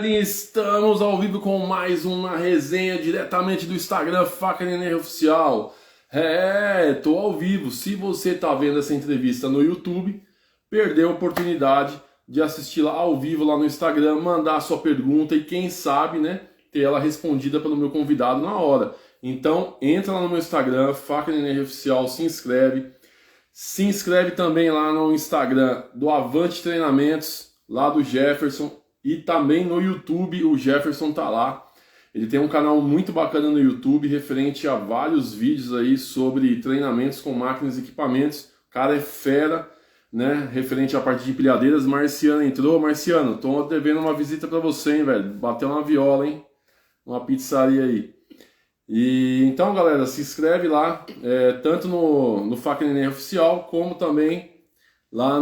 Estamos ao vivo com mais uma resenha diretamente do Instagram Faca Neném Oficial. Tô ao vivo. Se você tá vendo essa entrevista no YouTube, perdeu a oportunidade de assistir lá ao vivo lá no Instagram, mandar a sua pergunta e quem sabe, né, ter ela respondida pelo meu convidado na hora. Então, entra lá no meu Instagram, Faca Neném Oficial, se inscreve. Se inscreve também lá no Instagram do Avante Treinamentos, lá do Jefferson. E também no YouTube, o Jefferson tá lá. Ele tem um canal muito bacana no YouTube, referente a vários vídeos aí sobre treinamentos com máquinas e equipamentos. O cara é fera, né? Referente à parte de empilhadeiras. Marciano entrou. Marciano, tô devendo uma visita pra você, hein, velho? Bateu uma viola, hein? Uma pizzaria aí. E então, galera, se inscreve lá, tanto no Faca Neném Oficial, como também lá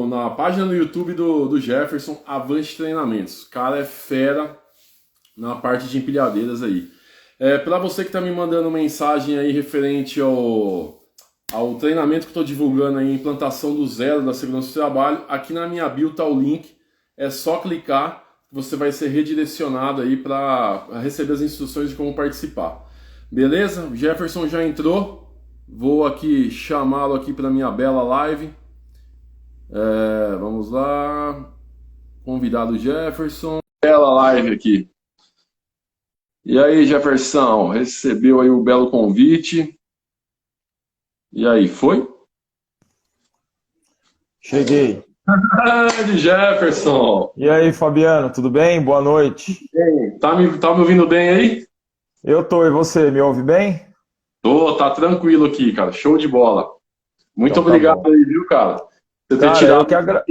na página do YouTube do Jefferson, Avante Treinamentos. O cara é fera na parte de empilhadeiras aí. Para você que está me mandando mensagem aí referente ao treinamento que estou divulgando aí, implantação do zero da segurança do trabalho, aqui na minha bio tá o link, é só clicar, você vai ser redirecionado aí para receber as instruções de como participar. Beleza? O Jefferson já entrou, vou aqui chamá-lo aqui para minha bela live. Vamos lá, convidado Jefferson, bela live aqui. E aí, Jefferson, recebeu aí o belo convite? E aí, foi? Cheguei. Grande Jefferson! E aí, Fabiano, tudo bem? Boa noite. Tá me ouvindo bem aí? Eu tô, e você, me ouve bem? Tô, tá tranquilo aqui, cara, show de bola. Muito Então tá obrigado bom. aí, viu, cara? Você ter Cara, tirado eu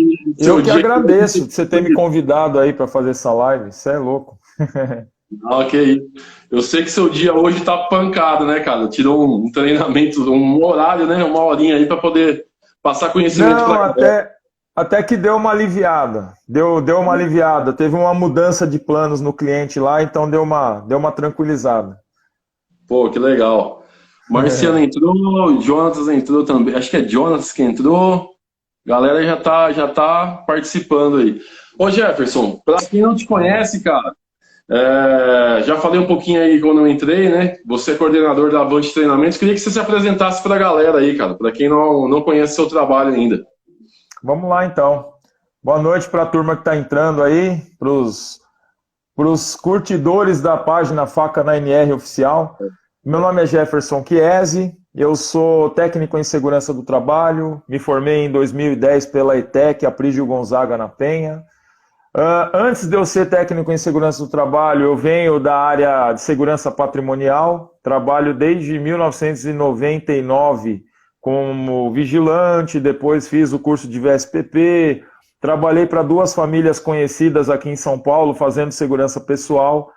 seu que dia. agradeço de você ter me convidado aí para fazer essa live, você é louco. Ok. Eu sei que seu dia hoje tá pancado, né, cara? Tirou um treinamento, um horário, né? Uma horinha aí para poder passar conhecimento Não, pra galera. até que deu uma aliviada, deu uma aliviada, teve uma mudança de planos no cliente lá, então deu uma tranquilizada. Pô, que legal. Marciano entrou, Jonatas entrou também. Acho que é Jonatas que entrou. Galera já tá participando aí. Ô Jefferson, para quem não te conhece, cara, já falei um pouquinho aí quando eu entrei, né? Você é coordenador da Avante Treinamentos. Queria que você se apresentasse para a galera aí, cara, para quem não conhece seu trabalho ainda. Vamos lá então. Boa noite para a turma que está entrando aí, para os curtidores da página Faca na NR Oficial. Meu nome é Jefferson Chiesi, eu sou técnico em segurança do trabalho, me formei em 2010 pela ETEC, Aprígio Gonzaga na Penha. Antes de eu ser técnico em segurança do trabalho, eu venho da área de segurança patrimonial, trabalho desde 1999 como vigilante, depois fiz o curso de VSPP, trabalhei para 2 famílias conhecidas aqui em São Paulo, fazendo segurança pessoal.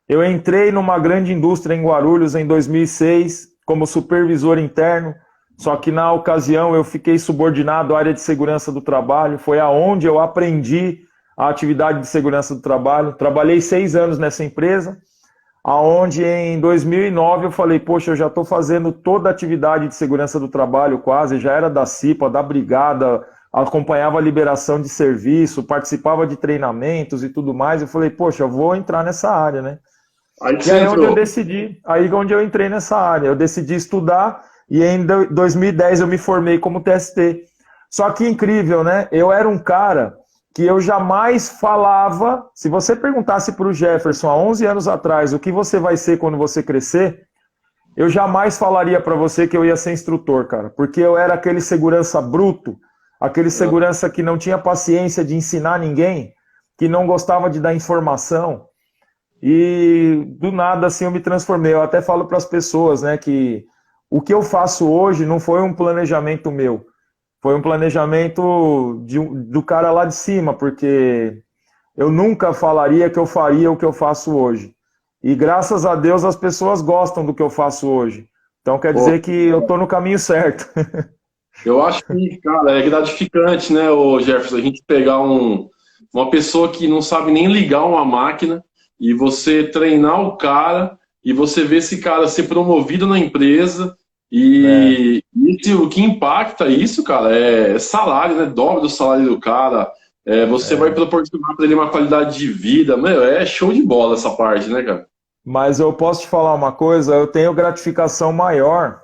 Eu entrei numa grande indústria em Guarulhos em 2006 como supervisor interno, só que na ocasião eu fiquei subordinado à área de segurança do trabalho, foi aonde eu aprendi a atividade de segurança do trabalho. Trabalhei 6 anos nessa empresa, aonde em 2009 eu falei, poxa, eu já estou fazendo toda a atividade de segurança do trabalho quase, já era da CIPA, da brigada, acompanhava a liberação de serviço, participava de treinamentos e tudo mais. Eu falei, poxa, eu vou entrar nessa área, né? Aí que E você aí onde eu entrou. decidi, aí onde eu entrei nessa área, eu decidi estudar e em 2010 eu me formei como TST. Só que incrível, né? Eu era um cara que eu jamais falava, se você perguntasse para o Jefferson há 11 anos atrás o que você vai ser quando você crescer, eu jamais falaria para você que eu ia ser instrutor, cara, porque eu era aquele segurança bruto, aquele segurança que não tinha paciência de ensinar ninguém, que não gostava de dar informação. E do nada assim eu me transformei. Eu até falo para as pessoas, né, que o que eu faço hoje não foi um planejamento meu, foi um planejamento do cara lá de cima, porque eu nunca falaria que eu faria o que eu faço hoje. E graças a Deus as pessoas gostam do que eu faço hoje. Então quer Pô, dizer que eu estou no caminho certo. eu acho que, cara, é gratificante, né, ô Jefferson, a gente pegar uma pessoa que não sabe nem ligar uma máquina e você treinar o cara e você ver esse cara ser promovido na empresa É, e o que impacta isso, cara, é salário, né? Dobra do salário do cara, você vai proporcionar para ele uma qualidade de vida. Meu, é show de bola essa parte, né, cara? Mas eu posso te falar uma coisa, eu tenho gratificação maior.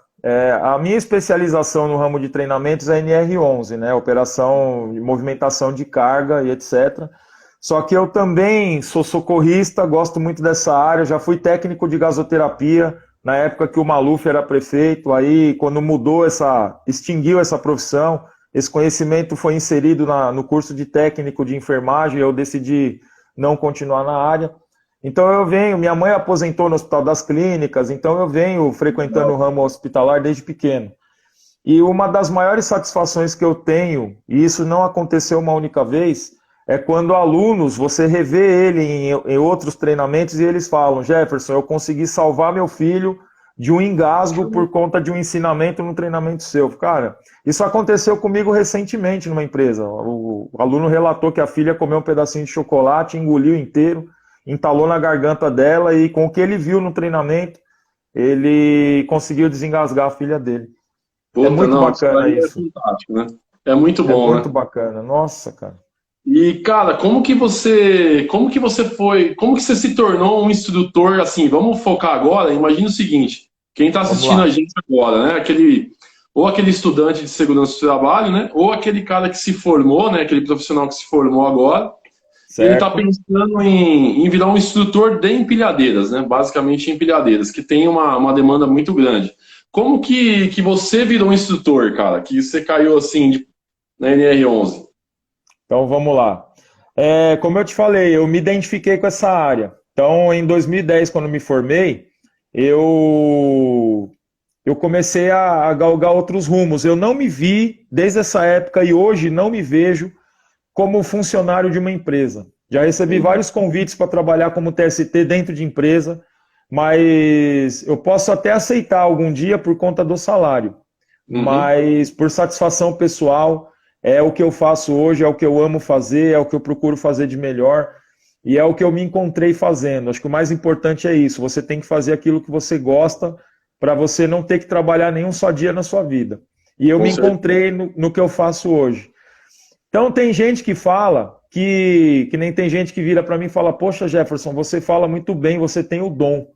A minha especialização no ramo de treinamentos é NR11, né? Operação de movimentação de carga e etc. Só que eu também sou socorrista, gosto muito dessa área, já fui técnico de gasoterapia na época que o Maluf era prefeito, aí quando extinguiu essa profissão, esse conhecimento foi inserido no curso de técnico de enfermagem, eu decidi não continuar na área. Então minha mãe aposentou no Hospital das Clínicas, então eu venho frequentando o ramo hospitalar desde pequeno. E uma das maiores satisfações que eu tenho, e isso não aconteceu uma única vez, é quando alunos, você revê ele em outros treinamentos e eles falam: Jefferson, eu consegui salvar meu filho de um engasgo por conta de um ensinamento no treinamento seu. Cara, isso aconteceu comigo recentemente numa empresa. O aluno relatou que a filha comeu um pedacinho de chocolate, engoliu inteiro, entalou na garganta dela e com o que ele viu no treinamento, ele conseguiu desengasgar a filha dele. Puta, muito bacana isso. É fantástico, né? É muito bom, né? É muito bacana. Nossa, cara. E, cara, como que você se tornou um instrutor, assim, vamos focar agora, imagina o seguinte, quem está assistindo a gente agora, né, ou aquele estudante de segurança do trabalho, né, ou aquele cara que se formou, né, aquele profissional que se formou agora, certo. Ele está pensando em virar um instrutor de empilhadeiras, né, basicamente empilhadeiras, que tem uma demanda muito grande. Como que você virou um instrutor, cara, que você caiu, assim, na NR11? Então, vamos lá. Como eu te falei, eu me identifiquei com essa área. Então, em 2010, quando me formei, eu comecei a galgar outros rumos. Eu não me vi, desde essa época e hoje, não me vejo como funcionário de uma empresa. Já recebi vários convites para trabalhar como TST dentro de empresa, mas eu posso até aceitar algum dia por conta do salário. Mas por satisfação pessoal, é o que eu faço hoje, é o que eu amo fazer, é o que eu procuro fazer de melhor e é o que eu me encontrei fazendo. Acho que o mais importante é isso, você tem que fazer aquilo que você gosta para você não ter que trabalhar nenhum só dia na sua vida. E eu me encontrei no que eu faço hoje. Então tem gente que fala, que nem tem gente que vira para mim e fala: poxa, Jefferson, você fala muito bem, você tem o dom.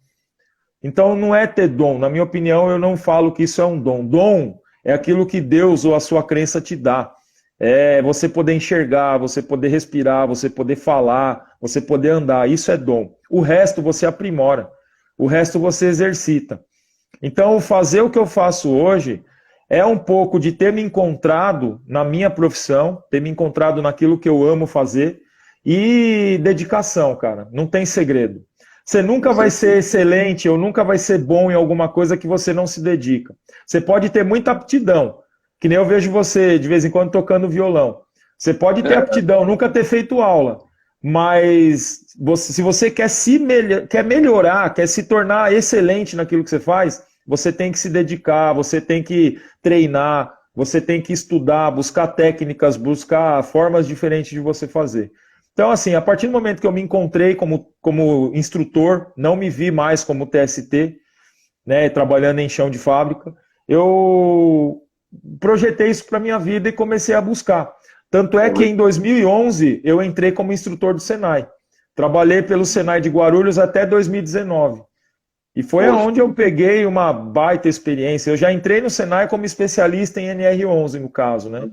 Então não é ter dom, na minha opinião eu não falo que isso é um dom. Dom é aquilo que Deus ou a sua crença te dá. É você poder enxergar, você poder respirar, você poder falar, você poder andar. Isso é dom. O resto você aprimora. O resto você exercita. Então, fazer o que eu faço hoje é um pouco de ter me encontrado na minha profissão, ter me encontrado naquilo que eu amo fazer e dedicação, cara. Não tem segredo. Você nunca vai ser excelente ou nunca vai ser bom em alguma coisa que você não se dedica. Você pode ter muita aptidão. Que nem eu vejo você, de vez em quando, tocando violão. Você pode ter aptidão, nunca ter feito aula, mas se você quer melhorar, quer se tornar excelente naquilo que você faz, você tem que se dedicar, você tem que treinar, você tem que estudar, buscar técnicas, buscar formas diferentes de você fazer. Então, assim, a partir do momento que eu me encontrei como instrutor, não me vi mais como TST, né, trabalhando em chão de fábrica, eu projetei isso para minha vida e comecei a buscar. Tanto é que em 2011 eu entrei como instrutor do Senai. Trabalhei pelo Senai de Guarulhos até 2019. E foi onde eu peguei uma baita experiência. Eu já entrei no Senai como especialista em NR11, no caso, né?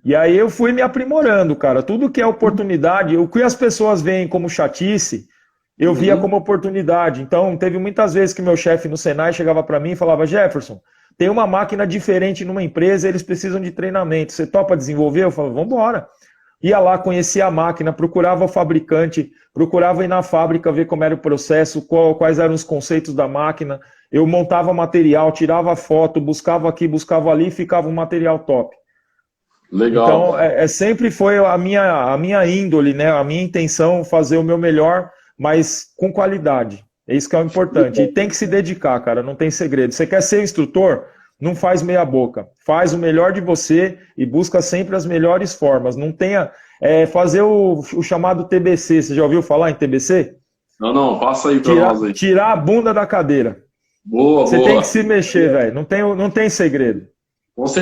E aí eu fui me aprimorando, cara. Tudo que é oportunidade, o que as pessoas veem como chatice, eu via como oportunidade. Então, teve muitas vezes que meu chefe no Senai chegava para mim e falava: Jefferson, tem uma máquina diferente numa empresa, eles precisam de treinamento. Você topa desenvolver? Eu falava: vamos embora. Ia lá, conhecia a máquina, procurava o fabricante, procurava ir na fábrica, ver como era o processo, quais eram os conceitos da máquina. Eu montava material, tirava foto, buscava aqui, buscava ali e ficava um material top. Legal. Então, sempre foi a minha índole, né? A minha intenção fazer o meu melhor, mas com qualidade. É isso que é o importante. E tem que se dedicar, cara, não tem segredo. Você quer ser instrutor? Não faz meia boca. Faz o melhor de você e busca sempre as melhores formas. Não tenha... fazer o chamado TBC. Você já ouviu falar em TBC? Não, passa aí pra nós aí. Tirar a bunda da cadeira. Boa. Você tem que se mexer, velho. Não tem segredo.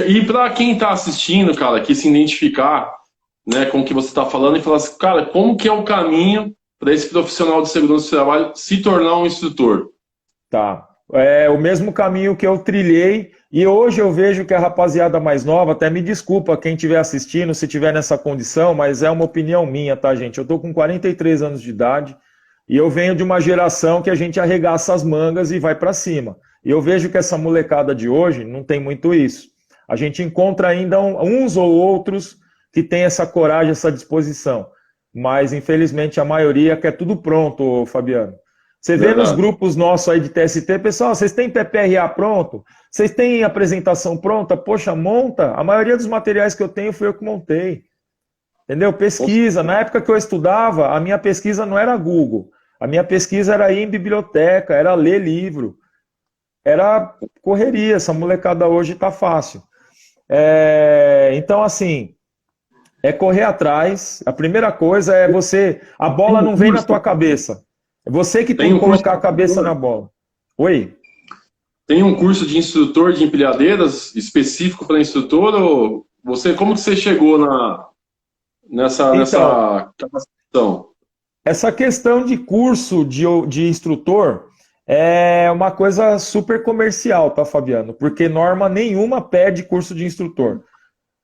E para quem está assistindo, cara, que se identificar, né, com o que você está falando e falar assim, cara, como que é o caminho para esse profissional de segurança do trabalho se tornar um instrutor? Tá. É o mesmo caminho que eu trilhei e hoje eu vejo que a rapaziada mais nova, até me desculpa quem estiver assistindo, se estiver nessa condição, mas é uma opinião minha, tá, gente? Eu tô com 43 anos de idade e eu venho de uma geração que a gente arregaça as mangas e vai para cima. E eu vejo que essa molecada de hoje não tem muito isso. A gente encontra ainda uns ou outros que tem essa coragem, essa disposição. Mas, infelizmente, a maioria quer tudo pronto, Fabiano. Você vê nos grupos nossos aí de TST, pessoal, vocês têm PPRA pronto? Vocês têm apresentação pronta? Poxa, monta. A maioria dos materiais que eu tenho foi eu que montei. Entendeu? Pesquisa. Na época que eu estudava, a minha pesquisa não era Google. A minha pesquisa era ir em biblioteca, era ler livro. Era correria. Essa molecada hoje tá fácil. Então, assim, é correr atrás. A primeira coisa é você... A bola não vem na tua cabeça. É você que tem que colocar a cabeça na bola. Oi? Tem um curso de instrutor de empilhadeiras específico para instrutor? Ou você, como que você chegou nessa capacitação? Essa questão de curso de instrutor é uma coisa super comercial, tá, Fabiano? Porque norma nenhuma pede curso de instrutor.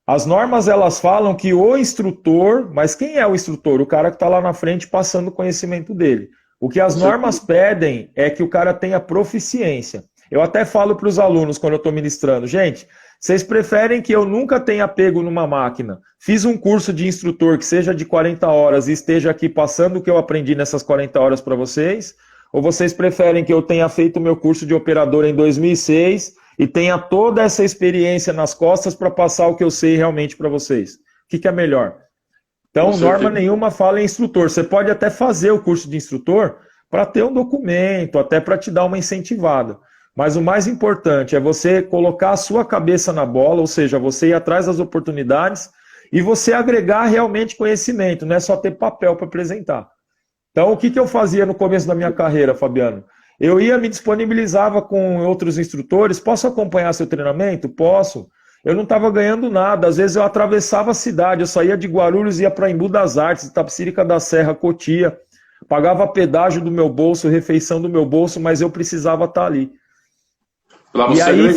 As normas, elas falam que o instrutor... Mas quem é o instrutor? O cara que está lá na frente passando o conhecimento dele. O que as normas pedem é que o cara tenha proficiência. Eu até falo para os alunos quando eu estou ministrando, gente, vocês preferem que eu nunca tenha pego numa máquina, fiz um curso de instrutor que seja de 40 horas e esteja aqui passando o que eu aprendi nessas 40 horas para vocês? Ou vocês preferem que eu tenha feito meu curso de operador em 2006 e tenha toda essa experiência nas costas para passar o que eu sei realmente para vocês? O que é melhor? Então, norma nenhuma fala em instrutor. Você pode até fazer o curso de instrutor para ter um documento, até para te dar uma incentivada. Mas o mais importante é você colocar a sua cabeça na bola, ou seja, você ir atrás das oportunidades e você agregar realmente conhecimento, não é só ter papel para apresentar. Então, o que eu fazia no começo da minha carreira, Fabiano? Eu me disponibilizava com outros instrutores. Posso acompanhar seu treinamento? Posso. Eu não estava ganhando nada, às vezes eu atravessava a cidade, eu saía de Guarulhos e ia para Embu das Artes, Itapecerica da Serra, Cotia, pagava pedágio do meu bolso, refeição do meu bolso, mas eu precisava estar ali. E aí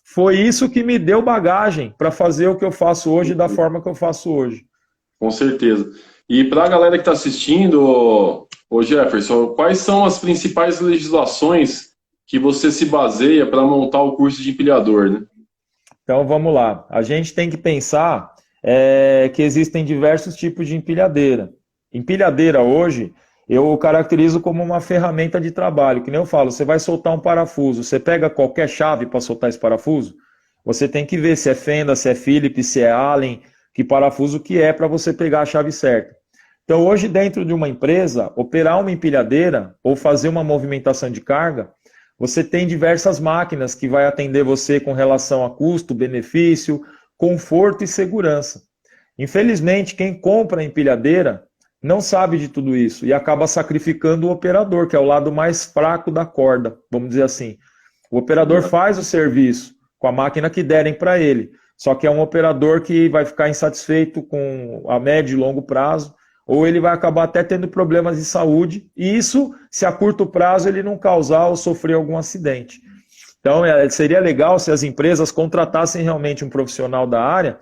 foi isso que me deu bagagem para fazer o que eu faço hoje da forma que eu faço hoje. Com certeza. E para a galera que está assistindo, Jefferson, quais são as principais legislações que você se baseia para montar o curso de empilhador, né? Então vamos lá, a gente tem que pensar que existem diversos tipos de empilhadeira. Empilhadeira hoje eu caracterizo como uma ferramenta de trabalho, que nem eu falo, você vai soltar um parafuso, você pega qualquer chave para soltar esse parafuso, você tem que ver se é fenda, se é Phillips, se é Allen, que parafuso que é para você pegar a chave certa. Então hoje dentro de uma empresa, operar uma empilhadeira ou fazer uma movimentação de carga, você tem diversas máquinas que vai atender você com relação a custo, benefício, conforto e segurança. Infelizmente, quem compra a empilhadeira não sabe de tudo isso e acaba sacrificando o operador, que é o lado mais fraco da corda, vamos dizer assim. O operador faz o serviço com a máquina que derem para ele, só que é um operador que vai ficar insatisfeito com a médio e longo prazo, ou ele vai acabar até tendo problemas de saúde, e isso se a curto prazo ele não causar ou sofrer algum acidente. Então seria legal se as empresas contratassem realmente um profissional da área,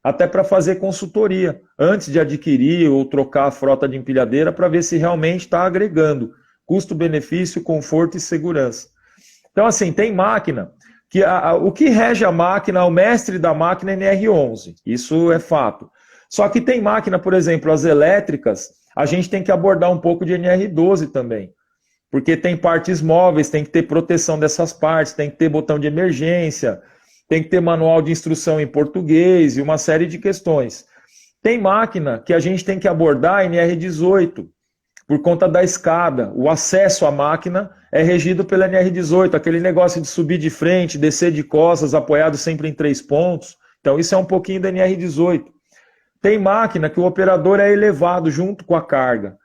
até para fazer consultoria, antes de adquirir ou trocar a frota de empilhadeira, para ver se realmente está agregando custo-benefício, conforto e segurança. Então assim, tem máquina, que o que rege a máquina, o mestre da máquina é NR11, isso é fato. Só que tem máquina, por exemplo, as elétricas, a gente tem que abordar um pouco de NR12 também. Porque tem partes móveis, tem que ter proteção dessas partes, tem que ter botão de emergência, tem que ter manual de instrução em português e uma série de questões. Tem máquina que a gente tem que abordar NR18, por conta da escada. O acesso à máquina é regido pela NR18, aquele negócio de subir de frente, descer de costas, apoiado sempre em 3 pontos. Então isso é um pouquinho da NR18. Tem máquina que o operador é elevado junto com a carga.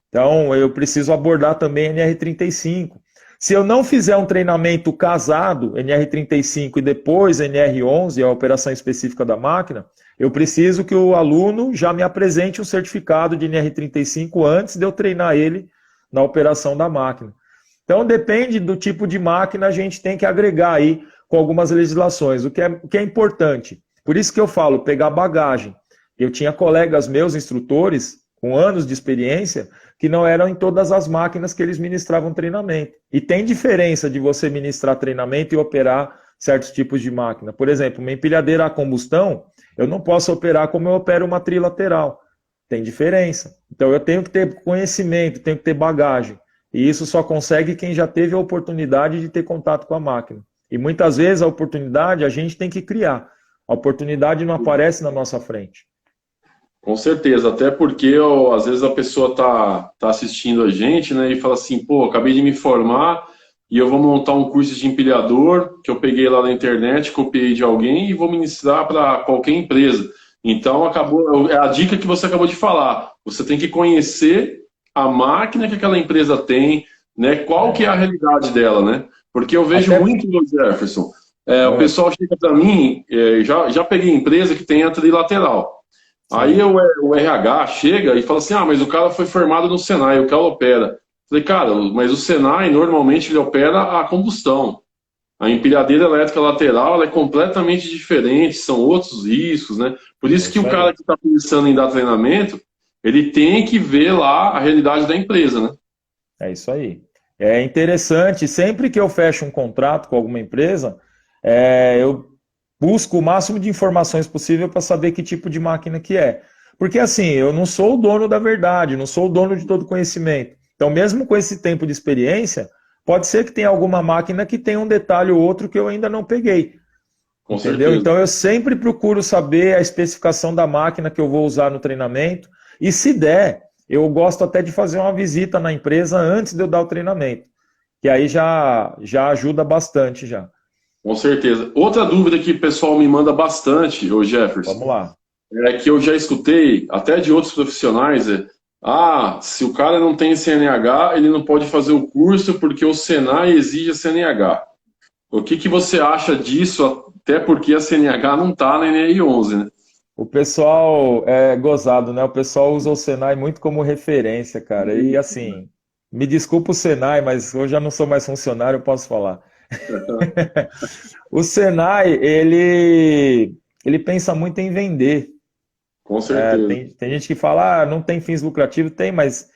Então, eu preciso abordar também NR35. Se eu não fizer um treinamento casado, NR35 e depois NR11, a operação específica da máquina, eu preciso que o aluno já me apresente um certificado de NR35 antes de eu treinar ele na operação da máquina. Então, depende do tipo de máquina, a gente tem que agregar aí com algumas legislações, o que é importante. Por isso que eu falo, pegar bagagem. Eu tinha colegas meus, instrutores, com anos de experiência, que não eram em todas as máquinas que eles ministravam treinamento. E tem diferença de você ministrar treinamento e operar certos tipos de máquina. Por exemplo, uma empilhadeira a combustão, eu não posso operar como eu opero uma trilateral. Tem diferença. Então eu tenho que ter conhecimento, tenho que ter bagagem. E isso só consegue quem já teve a oportunidade de ter contato com a máquina. E muitas vezes a oportunidade a gente tem que criar. A oportunidade não aparece na nossa frente. Com certeza, até porque ó, às vezes a pessoa tá assistindo a gente, né, e fala assim, pô, acabei de me formar e eu vou montar um curso de empilhador que eu peguei lá na internet, copiei de alguém e vou ministrar para qualquer empresa. Então, é a dica que você acabou de falar. Você tem que conhecer a máquina que aquela empresa tem, né, qual que é a realidade dela, né? Porque eu vejo muito, Jefferson, o pessoal chega para mim, já peguei empresa que tem a trilateral. Aí o RH chega e fala assim, mas o cara foi formado no Senai, o cara opera. Falei, cara, mas o Senai normalmente ele opera a combustão. A empilhadeira elétrica lateral ela é completamente diferente, são outros riscos, né? Por isso que o cara que está pensando em dar treinamento, ele tem que ver lá a realidade da empresa, né? É isso aí. É interessante, sempre que eu fecho um contrato com alguma empresa, eu busco o máximo de informações possível para saber que tipo de máquina que é. Porque assim, eu não sou o dono da verdade, não sou o dono de todo conhecimento. Então, mesmo com esse tempo de experiência, pode ser que tenha alguma máquina que tenha um detalhe ou outro que eu ainda não peguei. Com entendeu? certeza. Então, eu sempre procuro saber a especificação da máquina que eu vou usar no treinamento. E se der, eu gosto até de fazer uma visita na empresa antes de eu dar o treinamento. Que aí já ajuda bastante já. Com certeza. Outra dúvida que o pessoal me manda bastante, ô Jefferson. Vamos lá. É que eu já escutei, até de outros profissionais, se o cara não tem CNH, ele não pode fazer o curso porque o Senai exige a CNH. O que você acha disso, até porque a CNH não está na NR11, né? O pessoal é gozado, né? O pessoal usa o Senai muito como referência, cara. E assim, me desculpa o Senai, mas eu já não sou mais funcionário, eu posso falar. O Senai, ele pensa muito em vender. Com certeza. Tem gente que fala, não tem fins lucrativos, tem, mas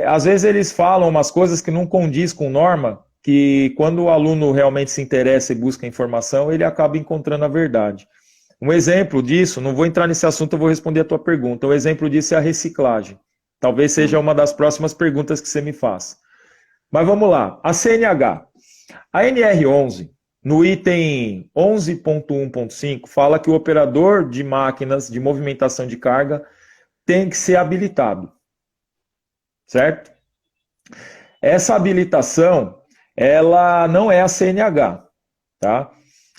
às vezes eles falam umas coisas que não condiz com norma, que quando o aluno realmente se interessa e busca informação, ele acaba encontrando a verdade. Um exemplo disso, não vou entrar nesse assunto, eu vou responder a tua pergunta. Um exemplo disso é a reciclagem. Talvez seja uma das próximas perguntas que você me faça. Mas vamos lá, a CNH. A NR11, no item 11.1.5, fala que o operador de máquinas de movimentação de carga tem que ser habilitado. Certo? Essa habilitação, ela não é a CNH. Tá?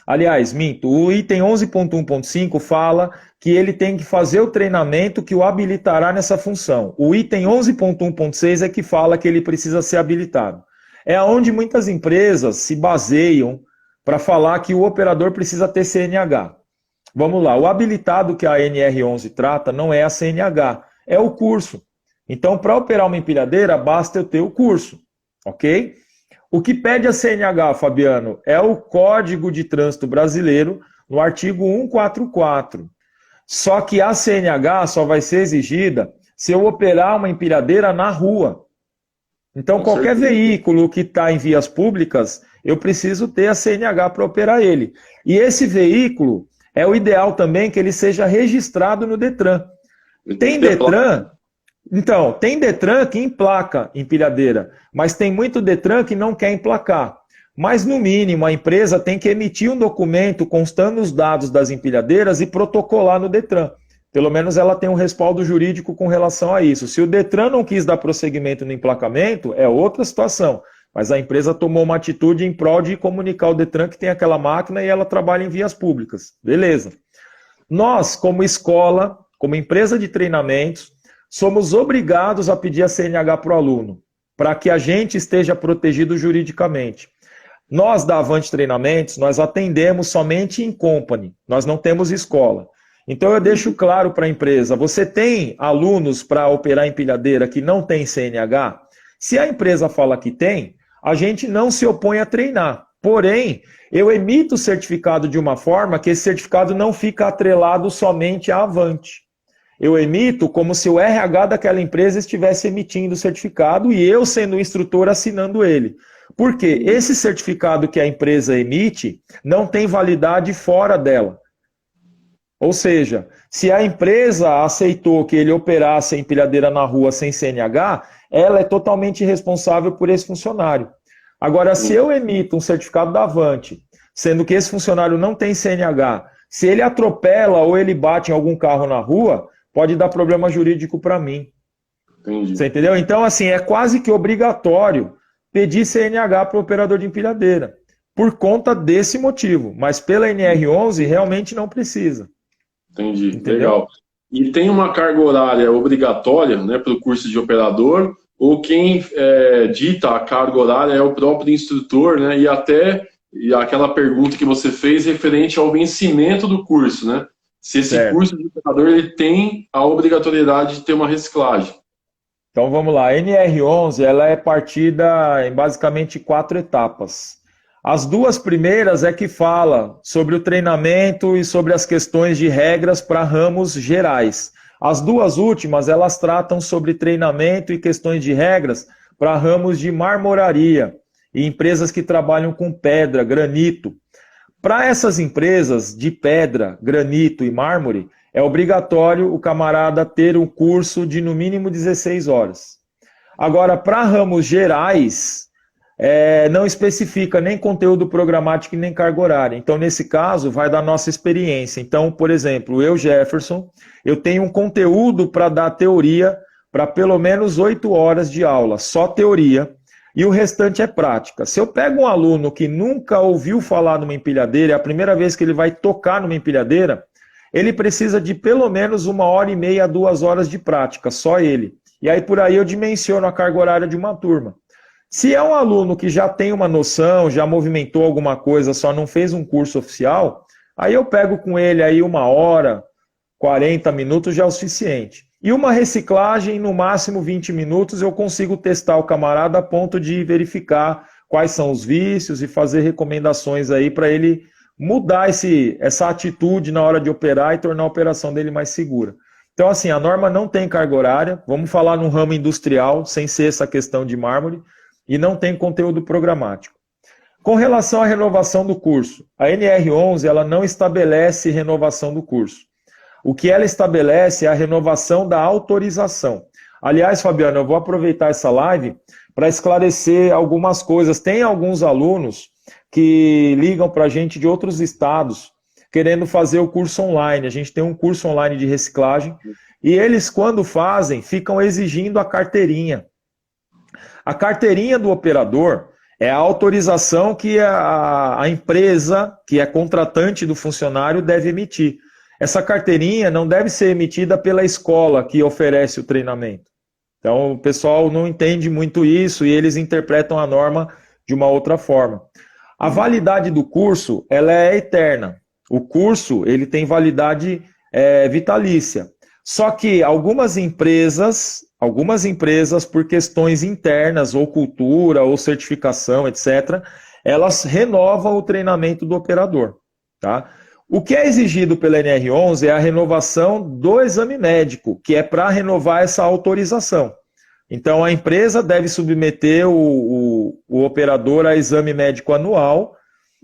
Aliás, minto, o item 11.1.5 fala que ele tem que fazer o treinamento que o habilitará nessa função. O item 11.1.6 é que fala que ele precisa ser habilitado. É onde muitas empresas se baseiam para falar que o operador precisa ter CNH. Vamos lá, o habilitado que a NR11 trata não é a CNH, é o curso. Então, para operar uma empilhadeira, basta eu ter o curso, ok? O que pede a CNH, Fabiano, é o Código de Trânsito Brasileiro, no artigo 144. Só que a CNH só vai ser exigida se eu operar uma empilhadeira na rua. Então, qualquer veículo que está em vias públicas, eu preciso ter a CNH para operar ele. E esse veículo, é o ideal também que ele seja registrado no Detran. Tem Detran... Então, tem Detran que emplaca empilhadeira, mas tem muito Detran que não quer emplacar. Mas, no mínimo, a empresa tem que emitir um documento constando os dados das empilhadeiras e protocolar no Detran. Pelo menos ela tem um respaldo jurídico com relação a isso. Se o Detran não quis dar prosseguimento no emplacamento, é outra situação. Mas a empresa tomou uma atitude em prol de comunicar ao Detran que tem aquela máquina e ela trabalha em vias públicas. Beleza. Nós, como escola, como empresa de treinamentos, somos obrigados a pedir a CNH para o aluno, para que a gente esteja protegido juridicamente. Nós, da Avante Treinamentos, nós atendemos somente em company, nós não temos escola. Então eu deixo claro para a empresa, você tem alunos para operar empilhadeira que não tem CNH? Se a empresa fala que tem, a gente não se opõe a treinar. Porém, eu emito o certificado de uma forma que esse certificado não fica atrelado somente à Avante. Eu emito como se o RH daquela empresa estivesse emitindo o certificado e eu, sendo o instrutor, assinando ele. Por quê? Esse certificado que a empresa emite não tem validade fora dela. Ou seja, se a empresa aceitou que ele operasse a empilhadeira na rua sem CNH, ela é totalmente responsável por esse funcionário. Agora, se eu emito um certificado da Avante, sendo que esse funcionário não tem CNH, se ele atropela ou ele bate em algum carro na rua, pode dar problema jurídico para mim. Entendi. Você entendeu? Então, assim, é quase que obrigatório pedir CNH para o operador de empilhadeira, por conta desse motivo. Mas pela NR11, realmente não precisa. Entendi, Entendeu? legal. E tem uma carga horária obrigatória, né, para o curso de operador, ou quem dita a carga horária é o próprio instrutor, né, e aquela pergunta que você fez referente ao vencimento do curso, né? Se esse curso de operador ele tem a obrigatoriedade de ter uma reciclagem. Então vamos lá, a NR11 ela é partida em basicamente 4 etapas. As 2 primeiras é que fala sobre o treinamento e sobre as questões de regras para ramos gerais. As 2 últimas, elas tratam sobre treinamento e questões de regras para ramos de marmoraria e empresas que trabalham com pedra, granito. Para essas empresas de pedra, granito e mármore, é obrigatório o camarada ter um curso de no mínimo 16 horas. Agora, para ramos gerais, não especifica nem conteúdo programático e nem carga horária. Então, nesse caso, vai da nossa experiência. Então, por exemplo, eu, Jefferson, eu tenho um conteúdo para dar teoria para pelo menos 8 horas de aula, só teoria, e o restante é prática. Se eu pego um aluno que nunca ouviu falar numa empilhadeira, é a primeira vez que ele vai tocar numa empilhadeira, ele precisa de pelo menos 1h30 a 2 horas de prática, só ele. E aí por aí eu dimensiono a carga horária de uma turma. Se é um aluno que já tem uma noção, já movimentou alguma coisa, só não fez um curso oficial, aí eu pego com ele aí 1 hora, 40 minutos já é o suficiente. E uma reciclagem, no máximo 20 minutos, eu consigo testar o camarada a ponto de verificar quais são os vícios e fazer recomendações aí para ele mudar essa atitude na hora de operar e tornar a operação dele mais segura. Então, assim, a norma não tem carga horária, vamos falar no ramo industrial, sem ser essa questão de mármore, e não tem conteúdo programático. Com relação à renovação do curso, a NR11 ela não estabelece renovação do curso. O que ela estabelece é a renovação da autorização. Aliás, Fabiano, eu vou aproveitar essa live para esclarecer algumas coisas. Tem alguns alunos que ligam para a gente de outros estados querendo fazer o curso online. A gente tem um curso online de reciclagem e eles, quando fazem, ficam exigindo a carteirinha. A carteirinha do operador é a autorização que a empresa, que é contratante do funcionário, deve emitir. Essa carteirinha não deve ser emitida pela escola que oferece o treinamento. Então, o pessoal não entende muito isso e eles interpretam a norma de uma outra forma. A validade do curso, ela é eterna. O curso, ele tem validade vitalícia. Só que algumas empresas, por questões internas, ou cultura, ou certificação, etc., elas renovam o treinamento do operador. Tá? O que é exigido pela NR11 é a renovação do exame médico, que é para renovar essa autorização. Então, a empresa deve submeter o operador a exame médico anual,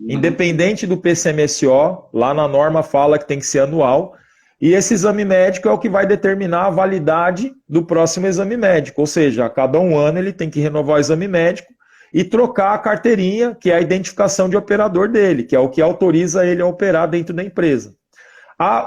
independente do PCMSO, lá na norma fala que tem que ser anual, e esse exame médico é o que vai determinar a validade do próximo exame médico, ou seja, a cada 1 ano ele tem que renovar o exame médico e trocar a carteirinha, que é a identificação de operador dele, que é o que autoriza ele a operar dentro da empresa.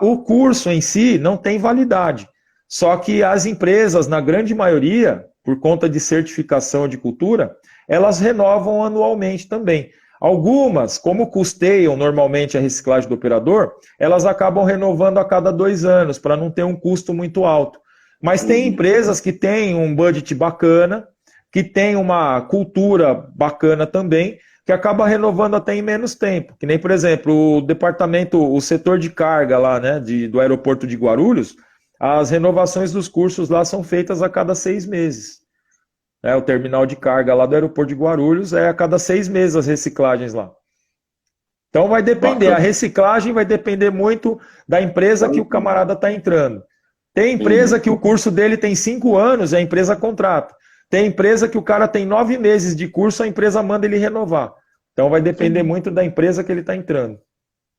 O curso em si não tem validade, só que as empresas, na grande maioria, por conta de certificação de cultura, elas renovam anualmente também. Algumas, como custeiam normalmente a reciclagem do operador, elas acabam renovando a cada 2 anos, para não ter um custo muito alto. Mas tem empresas que têm um budget bacana, que têm uma cultura bacana também, que acaba renovando até em menos tempo. Que nem, por exemplo, o departamento, o setor de carga lá, né, do aeroporto de Guarulhos, as renovações dos cursos lá são feitas a cada 6 meses. O terminal de carga lá do aeroporto de Guarulhos é a cada 6 meses as reciclagens lá. Então vai depender, Bacana. a reciclagem vai depender muito da empresa que o camarada está entrando. Tem empresa que o curso dele tem 5 anos e a empresa contrata. Tem empresa que o cara tem 9 meses de curso, a empresa manda ele renovar. Então vai depender muito da empresa que ele está entrando.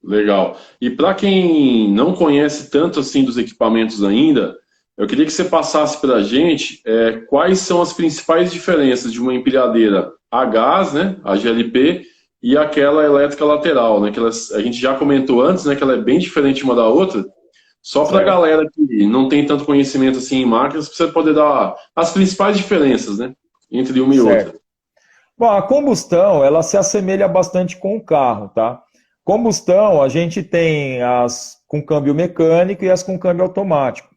Legal. E para quem não conhece tanto assim dos equipamentos ainda, eu queria que você passasse para a gente quais são as principais diferenças de uma empilhadeira a gás, né, a GLP, e aquela elétrica lateral, né, que a gente já comentou antes, né, que ela é bem diferente uma da outra. Só para a galera que não tem tanto conhecimento assim em máquinas, para você poder dar as principais diferenças, né, entre uma e outra. Bom, a combustão, ela se assemelha bastante com o carro, tá? Combustão, a gente tem as com câmbio mecânico e as com câmbio automático.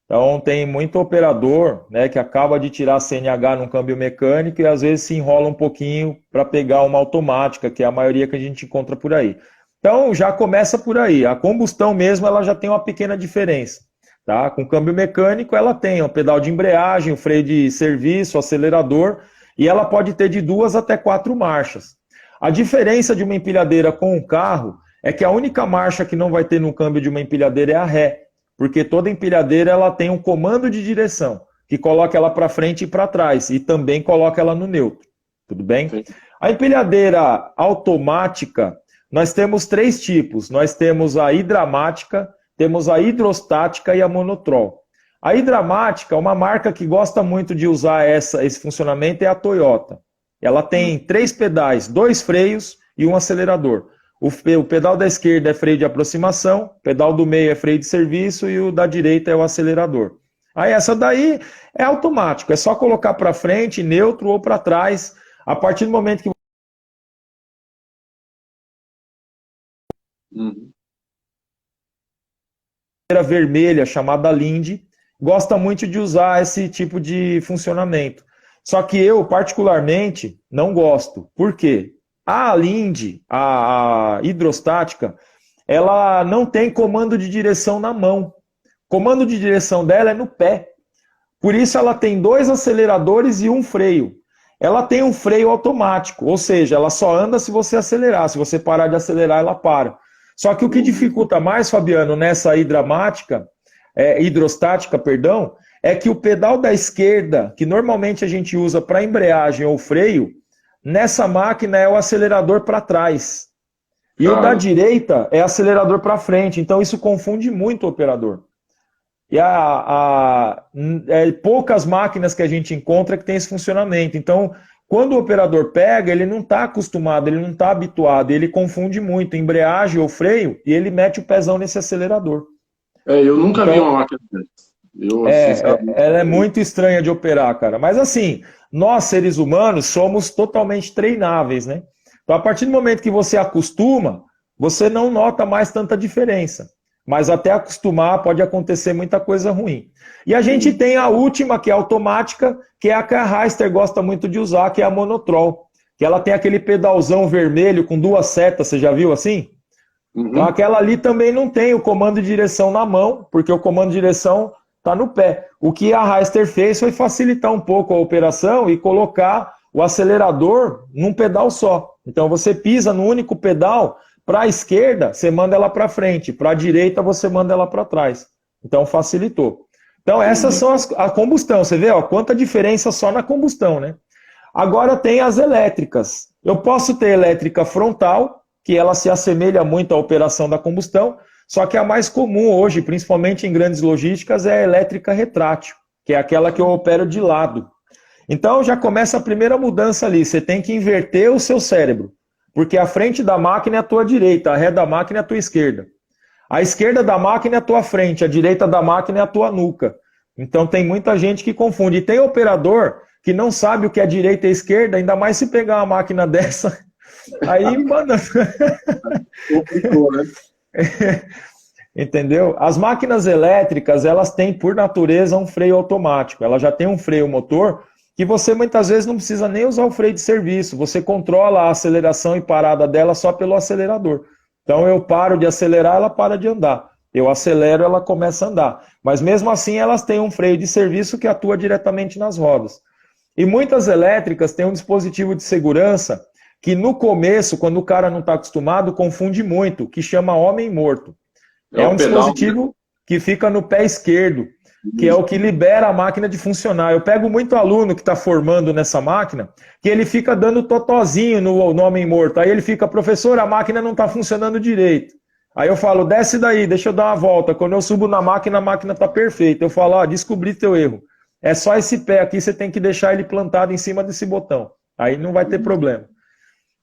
Então, tem muito operador, né, que acaba de tirar a CNH num câmbio mecânico e às vezes se enrola um pouquinho para pegar uma automática, que é a maioria que a gente encontra por aí. Então, já começa por aí. A combustão mesmo, ela já tem uma pequena diferença. Tá? Com câmbio mecânico, ela tem o pedal de embreagem, o freio de serviço, o acelerador, e ela pode ter de 2 até 4 marchas. A diferença de uma empilhadeira com um carro é que a única marcha que não vai ter no câmbio de uma empilhadeira é a ré, porque toda empilhadeira ela tem um comando de direção, que coloca ela para frente e para trás, e também coloca ela no neutro. Tudo bem? Sim. A empilhadeira automática, nós temos 3 tipos. Nós temos a hidramática, temos a hidrostática e a monotrol. A hidramática, uma marca que gosta muito de usar esse funcionamento é a Toyota. Ela tem 3 pedais, 2 freios e um acelerador. O pedal da esquerda é freio de aproximação, o pedal do meio é freio de serviço e o da direita é o acelerador. Aí essa daí é automático, é só colocar para frente, neutro ou para trás. A partir do momento que vermelha chamada Lindy gosta muito de usar esse tipo de funcionamento. Só que eu, particularmente, não gosto. Por quê? A Lindy, a hidrostática, ela não tem comando de direção na mão. O comando de direção dela é no pé. Por isso ela tem 2 aceleradores e um freio. Ela tem um freio automático, ou seja, ela só anda se você acelerar. Se você parar de acelerar, ela para. Só que o que dificulta mais, Fabiano, nessa hidrostática, perdão, é que o pedal da esquerda, que normalmente a gente usa para embreagem ou freio, nessa máquina é o acelerador para trás. E o da direita é acelerador para frente. Então isso confunde muito o operador. E poucas máquinas que a gente encontra que tem esse funcionamento. Então, quando o operador pega, ele não está acostumado, ele não está habituado, ele confunde muito embreagem ou freio e ele mete o pezão nesse acelerador. Eu nunca vi uma máquina dessa. Ela é muito estranha de operar, cara. Mas assim, nós seres humanos somos totalmente treináveis, né? Então, a partir do momento que você acostuma, você não nota mais tanta diferença. Mas até acostumar pode acontecer muita coisa ruim. E a gente tem a última, que é automática, que é a que a Hyster gosta muito de usar, que é a monotrol. Que ela tem aquele pedalzão vermelho com 2 setas, você já viu assim? Então aquela ali também não tem o comando de direção na mão, porque o comando de direção está no pé. O que a Hyster fez foi facilitar um pouco a operação e colocar o acelerador num pedal só. Então você pisa no único pedal. Para a esquerda, você manda ela para frente. Para a direita, você manda ela para trás. Então, facilitou. Então, essas são a combustão. Você vê, ó, quanta diferença só na combustão, né? Agora tem as elétricas. Eu posso ter elétrica frontal, que ela se assemelha muito à operação da combustão, só que a mais comum hoje, principalmente em grandes logísticas, é a elétrica retrátil, que é aquela que eu opero de lado. Então, já começa a primeira mudança ali. Você tem que inverter o seu cérebro. Porque a frente da máquina é a tua direita, a ré da máquina é a tua esquerda. A esquerda da máquina é a tua frente, a direita da máquina é a tua nuca. Então tem muita gente que confunde. E tem operador que não sabe o que é direita e esquerda, ainda mais se pegar uma máquina dessa. Aí, mano... Entendeu? As máquinas elétricas, elas têm, por natureza, um freio automático. Ela já tem um freio motor que você muitas vezes não precisa nem usar o freio de serviço, você controla a aceleração e parada dela só pelo acelerador. Então eu paro de acelerar, ela para de andar. Eu acelero, ela começa a andar. Mas mesmo assim elas têm um freio de serviço que atua diretamente nas rodas. E muitas elétricas têm um dispositivo de segurança que no começo, quando o cara não está acostumado, confunde muito, que chama homem morto. É um dispositivo que fica no pé esquerdo, que é o que libera a máquina de funcionar. Eu pego muito aluno que está formando nessa máquina, que ele fica dando totozinho no homem morto. Aí ele fica, professor, a máquina não está funcionando direito. Aí eu falo, desce daí, deixa eu dar uma volta. Quando eu subo na máquina, a máquina está perfeita. Eu falo, descobri teu erro. É só esse pé aqui, você tem que deixar ele plantado em cima desse botão. Aí não vai ter problema.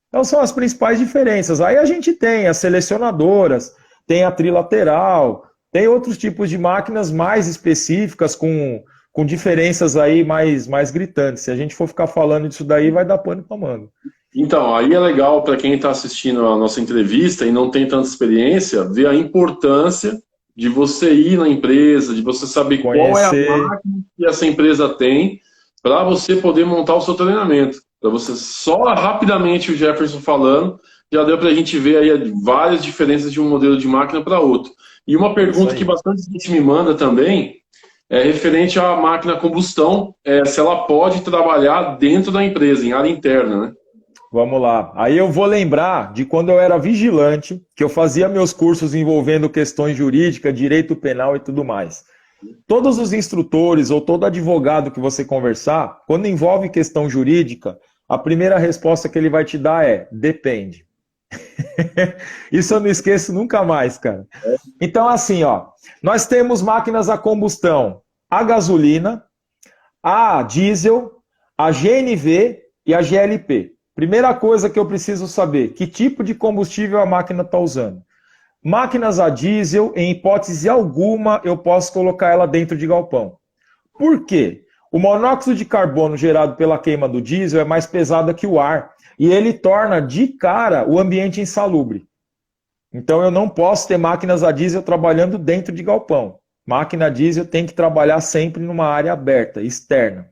Então são as principais diferenças. Aí a gente tem as selecionadoras, tem a trilateral, tem outros tipos de máquinas mais específicas, com diferenças aí mais gritantes. Se a gente for ficar falando disso daí, vai dar pano para manga. Então, aí é legal para quem está assistindo a nossa entrevista e não tem tanta experiência, ver a importância de você ir na empresa, de você saber qual é a máquina que essa empresa tem, para você poder montar o seu treinamento. Para você, só rapidamente o Jefferson falando, já deu para a gente ver aí várias diferenças de um modelo de máquina para outro. E uma pergunta que bastante gente me manda também é referente à máquina a combustão, se ela pode trabalhar dentro da empresa, em área interna, né? Vamos lá. Aí eu vou lembrar de quando eu era vigilante, que eu fazia meus cursos envolvendo questões jurídicas, direito penal e tudo mais. Todos os instrutores ou todo advogado que você conversar, quando envolve questão jurídica, a primeira resposta que ele vai te dar é depende. Isso eu não esqueço nunca mais, cara. Então, assim, nós temos máquinas a combustão, a gasolina, a diesel, a GNV e a GLP. Primeira coisa que eu preciso saber, que tipo de combustível a máquina está usando. Máquinas a diesel, em hipótese alguma, eu posso colocar ela dentro de galpão. Por quê? O monóxido de carbono gerado pela queima do diesel é mais pesado que o ar, e ele torna de cara o ambiente insalubre. Então eu não posso ter máquinas a diesel trabalhando dentro de galpão. Máquina a diesel tem que trabalhar sempre numa área aberta, externa.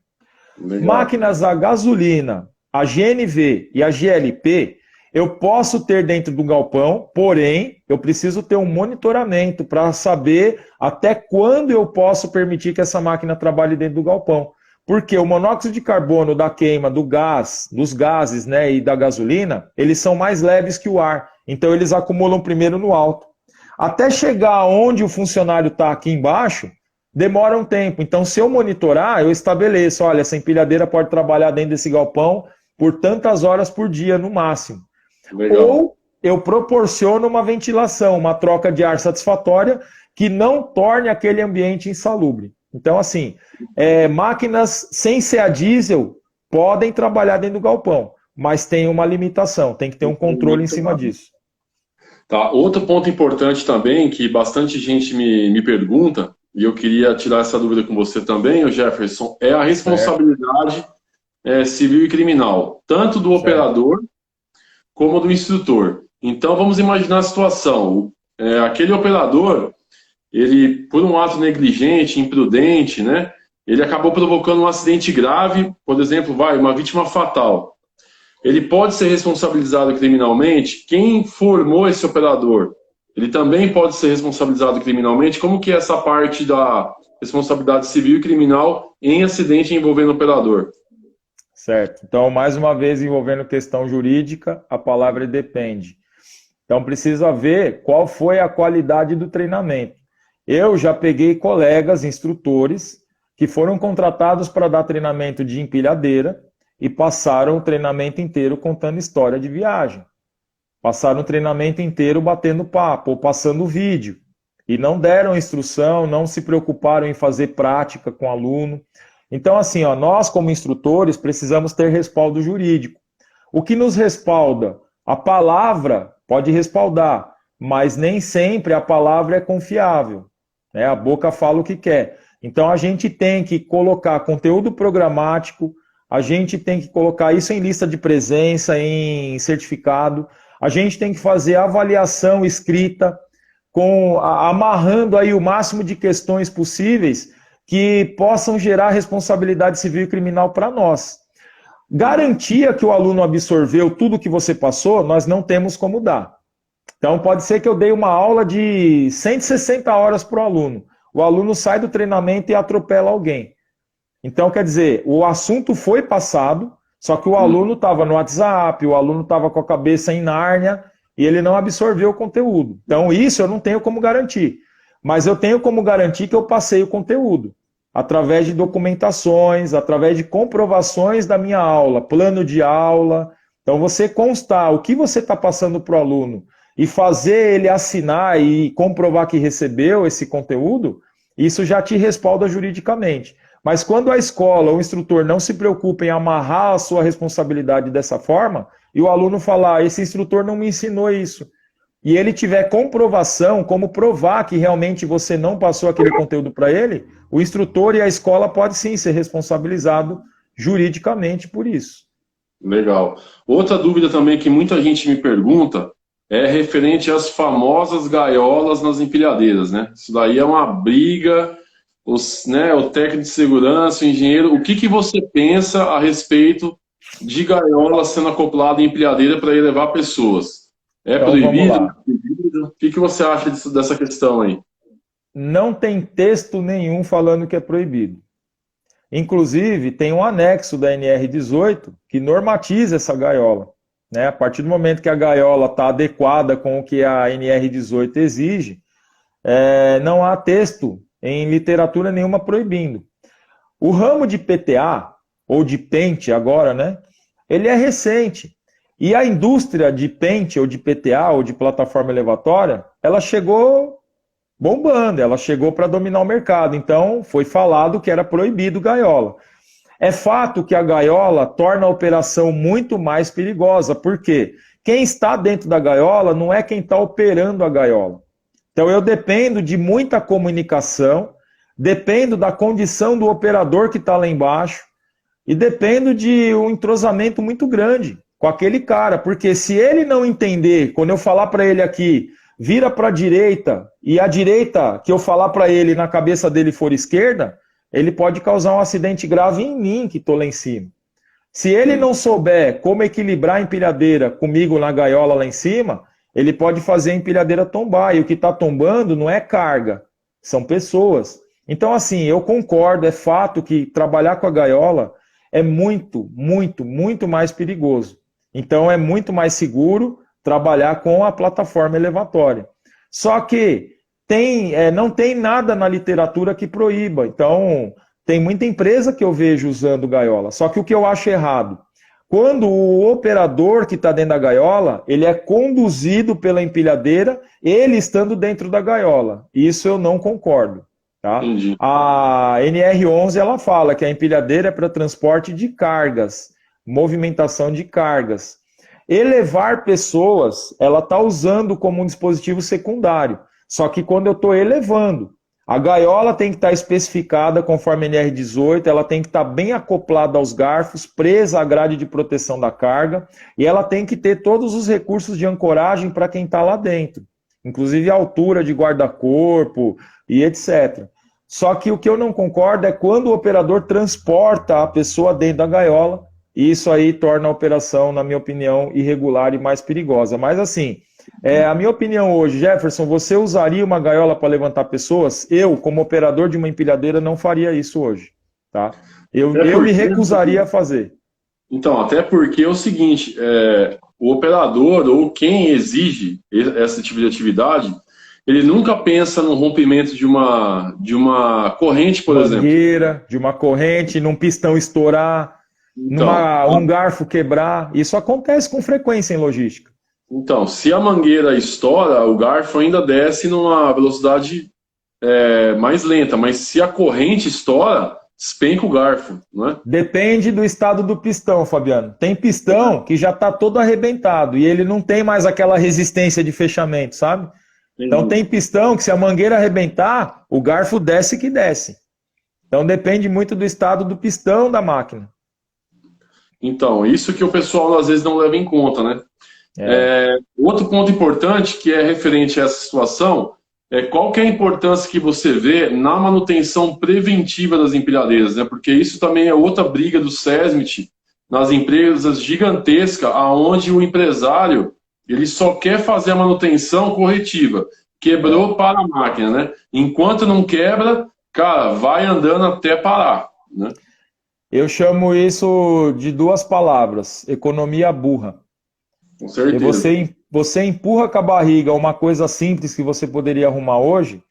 Legal. Máquinas a gasolina, a GNV e a GLP, eu posso ter dentro do galpão, porém, eu preciso ter um monitoramento para saber até quando eu posso permitir que essa máquina trabalhe dentro do galpão. Porque o monóxido de carbono da queima do gás, dos gases, né, e da gasolina, eles são mais leves que o ar. Então eles acumulam primeiro no alto. Até chegar onde o funcionário está aqui embaixo, demora um tempo. Então se eu monitorar, eu estabeleço, olha, essa empilhadeira pode trabalhar dentro desse galpão por tantas horas por dia no máximo. Legal. Ou eu proporciono uma ventilação, uma troca de ar satisfatória que não torne aquele ambiente insalubre. Então, assim, máquinas sem ser a diesel podem trabalhar dentro do galpão, mas tem uma limitação, tem que ter um controle em cima disso. Tá. Outro ponto importante também, que bastante gente me pergunta, e eu queria tirar essa dúvida com você também, Jefferson, é a responsabilidade civil e criminal, tanto do operador como do instrutor. Então, vamos imaginar a situação. Aquele operador, ele, por um ato negligente, imprudente, né, ele acabou provocando um acidente grave, por exemplo, uma vítima fatal. Ele pode ser responsabilizado criminalmente? Quem formou esse operador? Ele também pode ser responsabilizado criminalmente? Como que é essa parte da responsabilidade civil e criminal em acidente envolvendo operador? Certo. Então, mais uma vez, envolvendo questão jurídica, a palavra depende. Então, precisa ver qual foi a qualidade do treinamento. Eu já peguei colegas, instrutores, que foram contratados para dar treinamento de empilhadeira e passaram o treinamento inteiro contando história de viagem. Passaram o treinamento inteiro batendo papo ou passando vídeo. E não deram instrução, não se preocuparam em fazer prática com o aluno. Então, assim, nós como instrutores precisamos ter respaldo jurídico. O que nos respalda? A palavra pode respaldar, mas nem sempre a palavra é confiável. Né? A boca fala o que quer. Então, a gente tem que colocar conteúdo programático, a gente tem que colocar isso em lista de presença, em certificado, a gente tem que fazer avaliação escrita, amarrando aí o máximo de questões possíveis, que possam gerar responsabilidade civil e criminal para nós. Garantia que o aluno absorveu tudo que você passou, nós não temos como dar. Então, pode ser que eu dei uma aula de 160 horas para o aluno sai do treinamento e atropela alguém. Então, quer dizer, o assunto foi passado, só que o aluno estava no WhatsApp, o aluno estava com a cabeça em Nárnia e ele não absorveu o conteúdo. Então, isso eu não tenho como garantir. Mas eu tenho como garantir que eu passei o conteúdo, através de documentações, através de comprovações da minha aula, plano de aula. Então, você constar o que você está passando para o aluno e fazer ele assinar e comprovar que recebeu esse conteúdo, isso já te respalda juridicamente. Mas quando a escola ou o instrutor não se preocupa em amarrar a sua responsabilidade dessa forma, e o aluno falar, esse instrutor não me ensinou isso, e ele tiver comprovação, como provar que realmente você não passou aquele conteúdo para ele, o instrutor e a escola pode sim ser responsabilizado juridicamente por isso. Legal. Outra dúvida também que muita gente me pergunta é referente às famosas gaiolas nas empilhadeiras, né? Isso daí é uma briga, o técnico de segurança, o engenheiro, o que você pensa a respeito de gaiola sendo acoplada em empilhadeira para elevar pessoas? É então, proibido? O que você acha dessa questão aí? Não tem texto nenhum falando que é proibido. Inclusive, tem um anexo da NR18 que normatiza essa gaiola. Né? A partir do momento que a gaiola está adequada com o que a NR18 exige, não há texto em literatura nenhuma proibindo. O ramo de PTA, ou de pente agora, né? Ele é recente. E a indústria de pente, ou de PTA, ou de plataforma elevatória, ela chegou bombando, ela chegou para dominar o mercado. Então, foi falado que era proibido gaiola. É fato que a gaiola torna a operação muito mais perigosa, porque quem está dentro da gaiola não é quem está operando a gaiola. Então, eu dependo de muita comunicação, dependo da condição do operador que está lá embaixo, e dependo de um entrosamento muito grande com aquele cara, porque se ele não entender, quando eu falar para ele aqui, vira para a direita, e a direita que eu falar para ele na cabeça dele for esquerda, ele pode causar um acidente grave em mim, que estou lá em cima. Se ele não souber como equilibrar a empilhadeira comigo na gaiola lá em cima, ele pode fazer a empilhadeira tombar, e o que está tombando não é carga, são pessoas. Então, assim, eu concordo, é fato que trabalhar com a gaiola é muito, muito, muito mais perigoso. Então, é muito mais seguro trabalhar com a plataforma elevatória. Só que não tem nada na literatura que proíba. Então, tem muita empresa que eu vejo usando gaiola. Só que o que eu acho errado, quando o operador que está dentro da gaiola, ele é conduzido pela empilhadeira, ele estando dentro da gaiola. Isso eu não concordo. Tá? A NR11 ela fala que a empilhadeira é para transporte de cargas, movimentação de cargas. Elevar pessoas, ela está usando como um dispositivo secundário. Só que quando eu estou elevando, a gaiola tem que estar especificada conforme a NR18, ela tem que estar bem acoplada aos garfos, presa à grade de proteção da carga, e ela tem que ter todos os recursos de ancoragem para quem está lá dentro, inclusive a altura de guarda-corpo e etc. Só que o que eu não concordo é quando o operador transporta a pessoa dentro da gaiola, e isso aí torna a operação, na minha opinião, irregular e mais perigosa. Mas assim, a minha opinião hoje, Jefferson, você usaria uma gaiola para levantar pessoas? Eu, como operador de uma empilhadeira, não faria isso hoje. Tá? Eu me recusaria a fazer. Então, até porque é o seguinte, o operador ou quem exige esse tipo de atividade, ele nunca pensa no rompimento de uma corrente, por exemplo. Mangueira, de uma corrente, num pistão estourar, então, um garfo quebrar. Isso acontece com frequência em logística. Então, se a mangueira estoura, o garfo ainda desce numa velocidade mais lenta, mas se a corrente estoura, despenca o garfo, não é? Depende do estado do pistão, Fabiano. Tem pistão que já está todo arrebentado e ele não tem mais aquela resistência de fechamento, sabe? Então tem pistão que se a mangueira arrebentar, o garfo desce que desce. Então depende muito do estado do pistão da máquina. Então, isso que o pessoal às vezes não leva em conta, né? Outro ponto importante que é referente a essa situação qual que é a importância que você vê na manutenção preventiva das empilhadeiras, né? Porque isso também é outra briga do SESMIT nas empresas gigantescas, aonde o empresário ele só quer fazer a manutenção corretiva. Quebrou para a máquina, né? Enquanto não quebra, cara, vai andando até parar, né? Eu chamo isso de duas palavras: economia burra. Com E certeza. você empurra com a barriga uma coisa simples que você poderia arrumar hoje,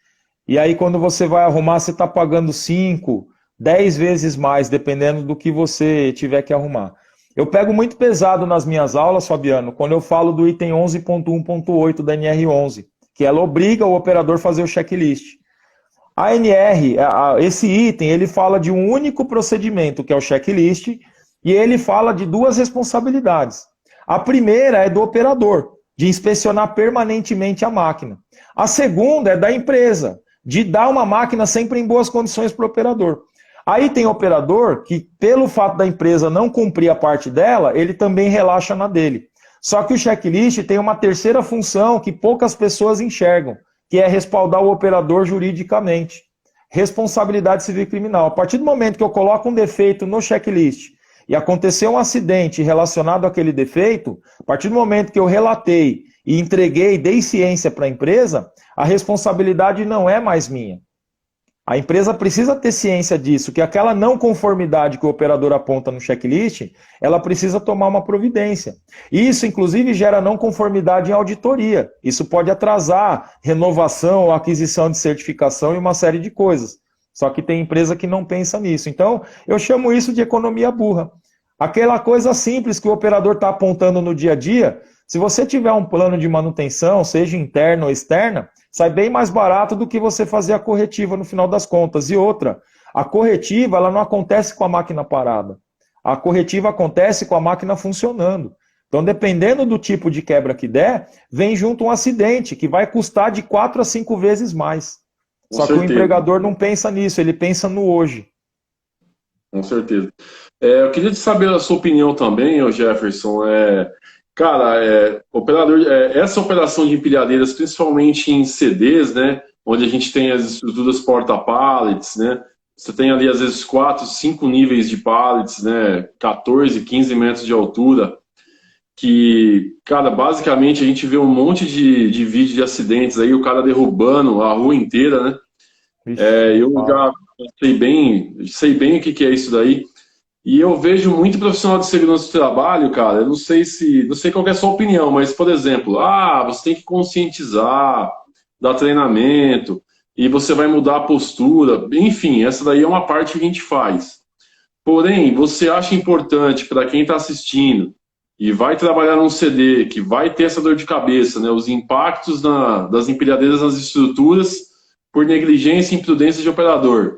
e aí quando você vai arrumar, você está pagando 5, 10 vezes mais, dependendo do que você tiver que arrumar. Eu pego muito pesado nas minhas aulas, Fabiano, quando eu falo do item 11.1.8 da NR11, que ela obriga o operador a fazer o checklist. A NR, esse item, ele fala de um único procedimento, que é o checklist, e ele fala de duas responsabilidades. A primeira é do operador, de inspecionar permanentemente a máquina. A segunda é da empresa, de dar uma máquina sempre em boas condições para o operador. Aí tem operador que, pelo fato da empresa não cumprir a parte dela, ele também relaxa na dele. Só que o checklist tem uma terceira função que poucas pessoas enxergam, que é respaldar o operador juridicamente. Responsabilidade civil e criminal. A partir do momento que eu coloco um defeito no checklist e aconteceu um acidente relacionado àquele defeito, a partir do momento que eu relatei e entreguei, dei ciência para a empresa, a responsabilidade não é mais minha. A empresa precisa ter ciência disso, que aquela não conformidade que o operador aponta no checklist, ela precisa tomar uma providência. Isso, inclusive, gera não conformidade em auditoria. Isso pode atrasar renovação ou aquisição de certificação e uma série de coisas. Só que tem empresa que não pensa nisso. Então, eu chamo isso de economia burra. Aquela coisa simples que o operador está apontando no dia a dia, se você tiver um plano de manutenção, seja interna ou externa, sai bem mais barato do que você fazer a corretiva no final das contas. E outra, a corretiva ela não acontece com a máquina parada. A corretiva acontece com a máquina funcionando. Então, dependendo do tipo de quebra que der, vem junto um acidente que vai custar de 4 a 5 vezes mais. Com Só que o certeza. empregador não pensa nisso, ele pensa no hoje. Com certeza. Eu queria saber a sua opinião também, ô Jefferson. Cara, essa operação de empilhadeiras, principalmente em CDs, né, onde a gente tem as estruturas porta-pallets, né, você tem ali às vezes 4, 5 níveis de pallets, né, 14, 15 metros de altura, que, cara, basicamente a gente vê um monte de vídeo de acidentes aí, o cara derrubando a rua inteira, né. Eu já sei bem o que é isso daí. E eu vejo muito profissional de segurança do trabalho, cara. Eu não sei qual que é a sua opinião, mas, por exemplo, você tem que conscientizar, dar treinamento, e você vai mudar a postura. Enfim, essa daí é uma parte que a gente faz. Porém, você acha importante para quem está assistindo e vai trabalhar num CD, que vai ter essa dor de cabeça, né? Os impactos das empilhadeiras nas estruturas por negligência e imprudência de operador.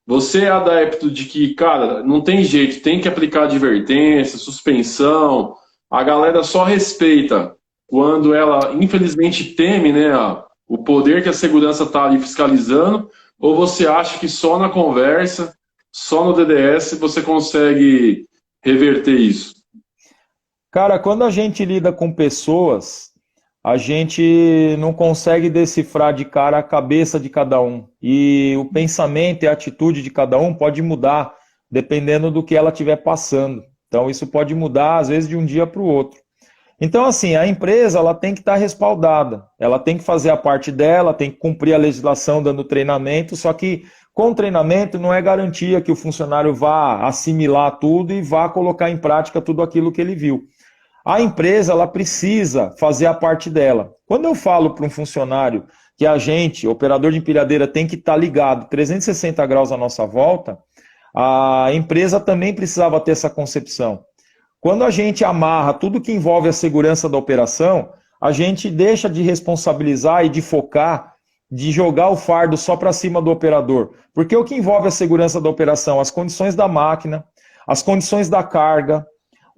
Você é adepto de que, cara, não tem jeito, tem que aplicar advertência, suspensão, a galera só respeita quando ela, infelizmente, teme, né, o poder que a segurança está ali fiscalizando, ou você acha que só na conversa, só no DDS, você consegue reverter isso? Cara, quando a gente lida com pessoas, a gente não consegue decifrar de cara a cabeça de cada um. E o pensamento e a atitude de cada um pode mudar, dependendo do que ela estiver passando. Então, isso pode mudar, às vezes, de um dia para o outro. Então, assim, a empresa ela tem que estar respaldada. Ela tem que fazer a parte dela, tem que cumprir a legislação dando treinamento, só que com treinamento não é garantia que o funcionário vá assimilar tudo e vá colocar em prática tudo aquilo que ele viu. A empresa ela precisa fazer a parte dela. Quando eu falo para um funcionário que a gente, operador de empilhadeira, tem que estar ligado 360 graus à nossa volta, a empresa também precisava ter essa concepção. Quando a gente amarra tudo que envolve a segurança da operação, a gente deixa de responsabilizar e de focar, de jogar o fardo só para cima do operador. Porque o que envolve a segurança da operação? As condições da máquina, as condições da carga,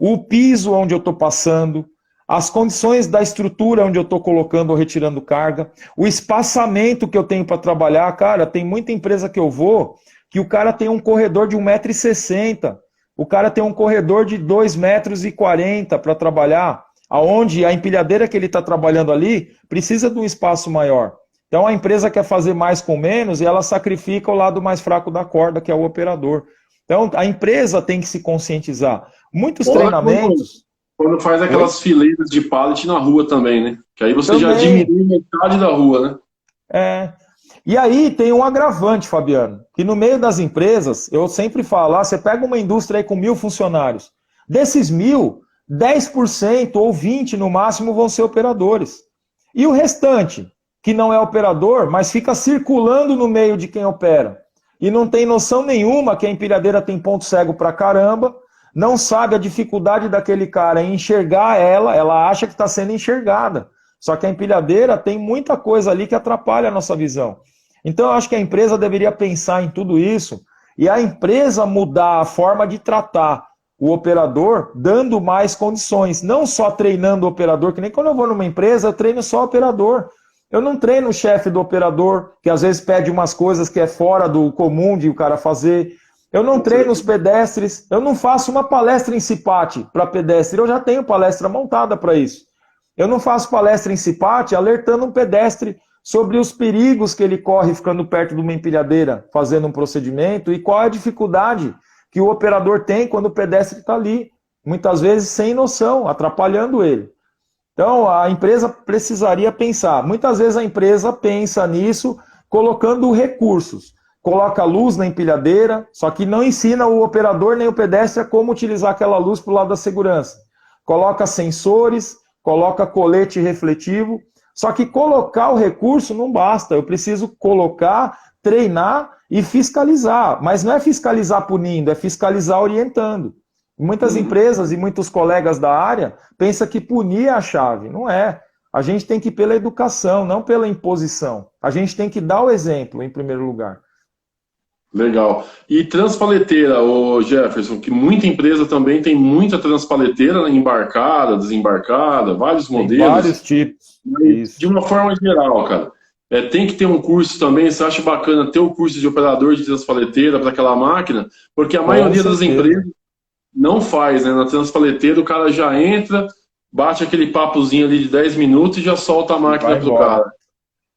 o piso onde eu estou passando, as condições da estrutura onde eu estou colocando ou retirando carga, o espaçamento que eu tenho para trabalhar. Cara, tem muita empresa que eu vou que o cara tem um corredor de 1,60 m, o cara tem um corredor de 2,40 m para trabalhar, aonde a empilhadeira que ele está trabalhando ali precisa de um espaço maior. Então a empresa quer fazer mais com menos e ela sacrifica o lado mais fraco da corda, que é o operador. Então a empresa tem que se conscientizar. Muitos treinamentos... Quando faz aquelas fileiras de pallet na rua também, né? Que aí você já diminui metade da rua, né? E aí tem um agravante, Fabiano, que no meio das empresas, eu sempre falo, você pega uma indústria aí com 1.000 funcionários, desses 1.000, 10% ou 20% no máximo vão ser operadores. E o restante, que não é operador, mas fica circulando no meio de quem opera, e não tem noção nenhuma que a empilhadeira tem ponto cego pra caramba, não sabe a dificuldade daquele cara em enxergar ela acha que está sendo enxergada. Só que a empilhadeira tem muita coisa ali que atrapalha a nossa visão. Então eu acho que a empresa deveria pensar em tudo isso e a empresa mudar a forma de tratar o operador, dando mais condições. Não só treinando o operador, que nem quando eu vou numa empresa, eu treino só o operador. Eu não treino o chefe do operador, que às vezes pede umas coisas que é fora do comum de o cara fazer. Eu não treino os pedestres, eu não faço uma palestra em CIPAT para pedestre, eu já tenho palestra montada para isso. Eu não faço palestra em CIPAT alertando um pedestre sobre os perigos que ele corre ficando perto de uma empilhadeira, fazendo um procedimento, e qual é a dificuldade que o operador tem quando o pedestre está ali, muitas vezes sem noção, atrapalhando ele. Então a empresa precisaria pensar. Muitas vezes a empresa pensa nisso colocando recursos. Coloca luz na empilhadeira, só que não ensina o operador nem o pedestre a como utilizar aquela luz para o lado da segurança. Coloca sensores, coloca colete refletivo, só que colocar o recurso não basta, eu preciso colocar, treinar e fiscalizar, mas não é fiscalizar punindo, é fiscalizar orientando. Muitas empresas e muitos colegas da área pensam que punir é a chave, não é. A gente tem que ir pela educação, não pela imposição. A gente tem que dar o exemplo em primeiro lugar. Legal. E transpaleteira, ô Jefferson, que muita empresa também tem muita transpaleteira, né, embarcada, desembarcada, vários modelos. Tem vários tipos. De uma forma geral, cara. Tem que ter um curso também, você acha bacana ter o curso de operador de transpaleteira para aquela máquina? Porque a maioria das empresas não faz, né? Na transpaleteira o cara já entra, bate aquele papozinho ali de 10 minutos e já solta a máquina pro cara.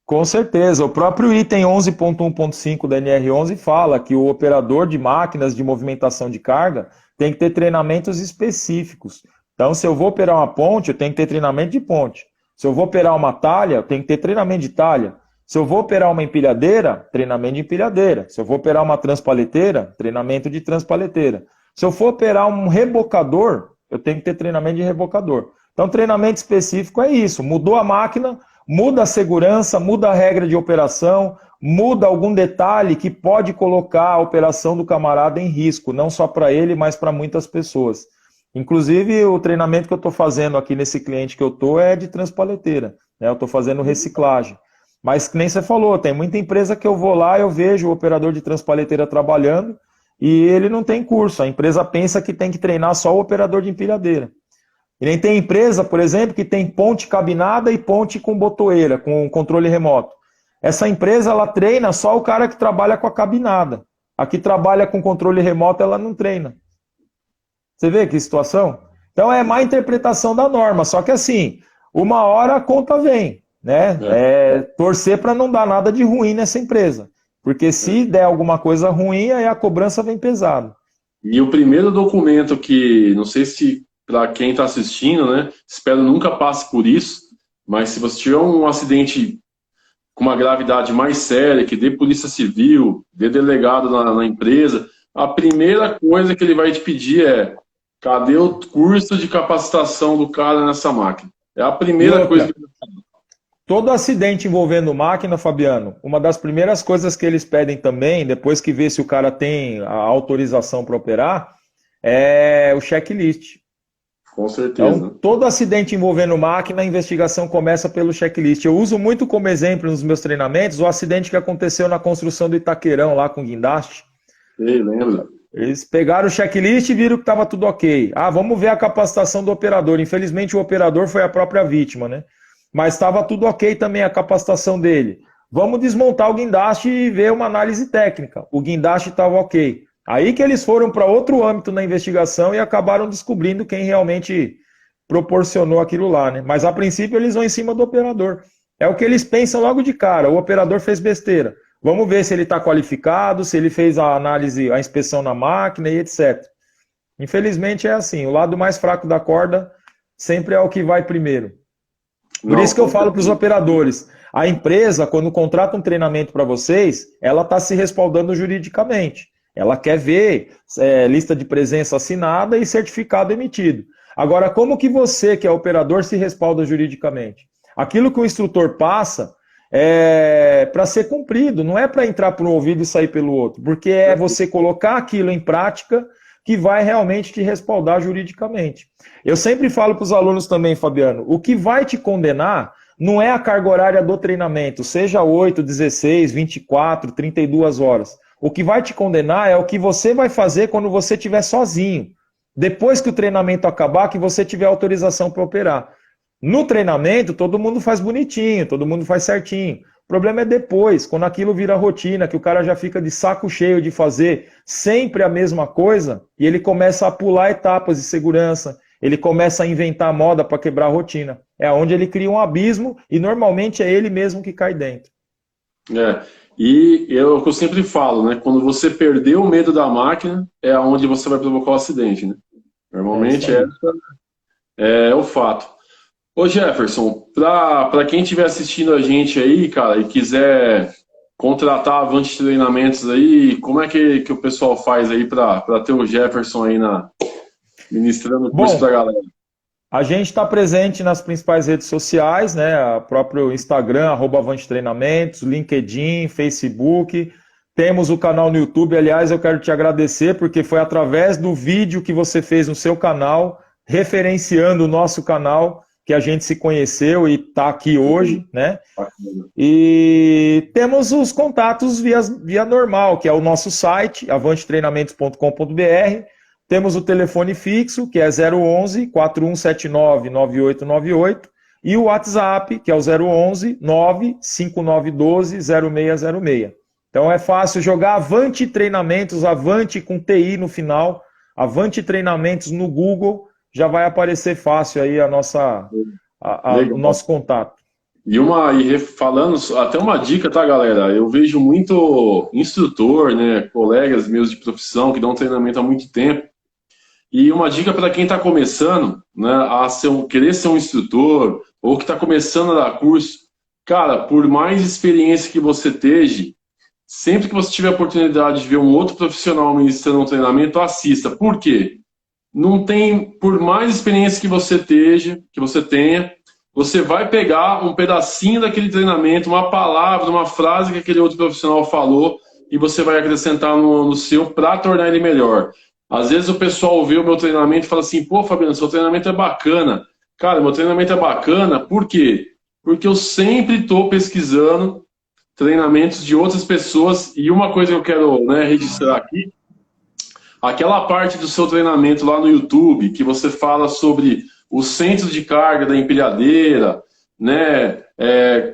Com certeza, o próprio item 11.1.5 da NR11 fala que o operador de máquinas de movimentação de carga tem que ter treinamentos específicos. Então, se eu vou operar uma ponte, eu tenho que ter treinamento de ponte. Se eu vou operar uma talha, eu tenho que ter treinamento de talha. Se eu vou operar uma empilhadeira, treinamento de empilhadeira. Se eu vou operar uma transpaleteira, treinamento de transpaleteira. Se eu for operar um rebocador, eu tenho que ter treinamento de rebocador. Então, treinamento específico é isso. Mudou a máquina, muda a segurança, muda a regra de operação, muda algum detalhe que pode colocar a operação do camarada em risco, não só para ele, mas para muitas pessoas. Inclusive, o treinamento que eu estou fazendo aqui nesse cliente que eu estou é de transpaleteira, né? Eu estou fazendo reciclagem. Mas, que nem você falou, tem muita empresa que eu vou lá, eu vejo o operador de transpaleteira trabalhando e ele não tem curso. A empresa pensa que tem que treinar só o operador de empilhadeira. E nem tem empresa, por exemplo, que tem ponte cabinada e ponte com botoeira, com controle remoto. Essa empresa, ela treina só o cara que trabalha com a cabinada. A que trabalha com controle remoto, ela não treina. Você vê que situação? Então é má interpretação da norma, só que assim, uma hora a conta vem, né? Torcer para não dar nada de ruim nessa empresa. Porque se der alguma coisa ruim, aí a cobrança vem pesada. E o primeiro documento que, não sei se para quem está assistindo, né? Espero nunca passe por isso, mas se você tiver um acidente com uma gravidade mais séria, que dê polícia civil, dê delegado na empresa, a primeira coisa que ele vai te pedir é: cadê o curso de capacitação do cara nessa máquina? É a primeira coisa que ele fala. Todo acidente envolvendo máquina, Fabiano, uma das primeiras coisas que eles pedem também, depois que vê se o cara tem a autorização para operar, é o checklist. Com certeza. Então, todo acidente envolvendo máquina, a investigação começa pelo checklist. Eu uso muito como exemplo nos meus treinamentos o acidente que aconteceu na construção do Itaquerão, lá com o guindaste. Sei, lembro. Eles pegaram o checklist e viram que estava tudo ok. Ah, vamos ver a capacitação do operador. Infelizmente, o operador foi a própria vítima, né? Mas estava tudo ok também a capacitação dele. Vamos desmontar o guindaste e ver uma análise técnica. O guindaste estava ok. Aí que eles foram para outro âmbito na investigação e acabaram descobrindo quem realmente proporcionou aquilo lá, né? Mas a princípio eles vão em cima do operador. É o que eles pensam logo de cara. O operador fez besteira. Vamos ver se ele está qualificado, se ele fez a análise, a inspeção na máquina e etc. Infelizmente é assim. O lado mais fraco da corda sempre é o que vai primeiro. Por isso que eu falo para os operadores. A empresa, quando contrata um treinamento para vocês, ela está se respaldando juridicamente. Ela quer ver lista de presença assinada e certificado emitido. Agora, como que você, que é operador, se respalda juridicamente? Aquilo que o instrutor passa é para ser cumprido, não é para entrar por um ouvido e sair pelo outro, porque é você colocar aquilo em prática que vai realmente te respaldar juridicamente. Eu sempre falo para os alunos também, Fabiano, o que vai te condenar não é a carga horária do treinamento, seja 8, 16, 24, 32 horas. O que vai te condenar é o que você vai fazer quando você estiver sozinho. Depois que o treinamento acabar, que você tiver autorização para operar. No treinamento, todo mundo faz bonitinho, todo mundo faz certinho. O problema é depois, quando aquilo vira rotina, que o cara já fica de saco cheio de fazer sempre a mesma coisa, e ele começa a pular etapas de segurança, ele começa a inventar moda para quebrar a rotina. É onde ele cria um abismo, e normalmente é ele mesmo que cai dentro. E é o que eu sempre falo, né? Quando você perder o medo da máquina, é onde você vai provocar o acidente, né? Normalmente é o fato. Ô Jefferson, para quem estiver assistindo a gente aí, cara, e quiser contratar a Avante Treinamentos aí, como é que o pessoal faz aí para ter o Jefferson aí ministrando o curso pra galera? A gente está presente nas principais redes sociais, né? O próprio Instagram, @Avante Treinamentos, LinkedIn, Facebook. Temos o canal no YouTube. Aliás, eu quero te agradecer, porque foi através do vídeo que você fez no seu canal, referenciando o nosso canal, que a gente se conheceu e está aqui hoje, né? E temos os contatos via normal, que é o nosso site, avantetreinamentos.com.br. Temos o telefone fixo, que é 011 4179 9898, e o WhatsApp, que é o 011 95912 0606. Então é fácil jogar Avante Treinamentos, Avante com TI no final, Avante Treinamentos no Google, já vai aparecer fácil aí o nosso contato. E falando, até uma dica, tá, galera? Eu vejo muito instrutor, né, colegas meus de profissão que dão treinamento há muito tempo. E uma dica para quem está começando, né, querer ser um instrutor, ou que está começando a dar curso, cara, por mais experiência que você esteja, sempre que você tiver a oportunidade de ver um outro profissional ministrando um treinamento, assista. Por quê? Não tem, por mais experiência que você tenha, você vai pegar um pedacinho daquele treinamento, uma palavra, uma frase que aquele outro profissional falou, e você vai acrescentar no seu para tornar ele melhor. Às vezes o pessoal vê o meu treinamento e fala assim, pô, Fabiano, seu treinamento é bacana. Cara, meu treinamento é bacana, por quê? Porque eu sempre estou pesquisando treinamentos de outras pessoas, e uma coisa que eu quero, né, registrar aqui, aquela parte do seu treinamento lá no YouTube, que você fala sobre o centro de carga da empilhadeira, né,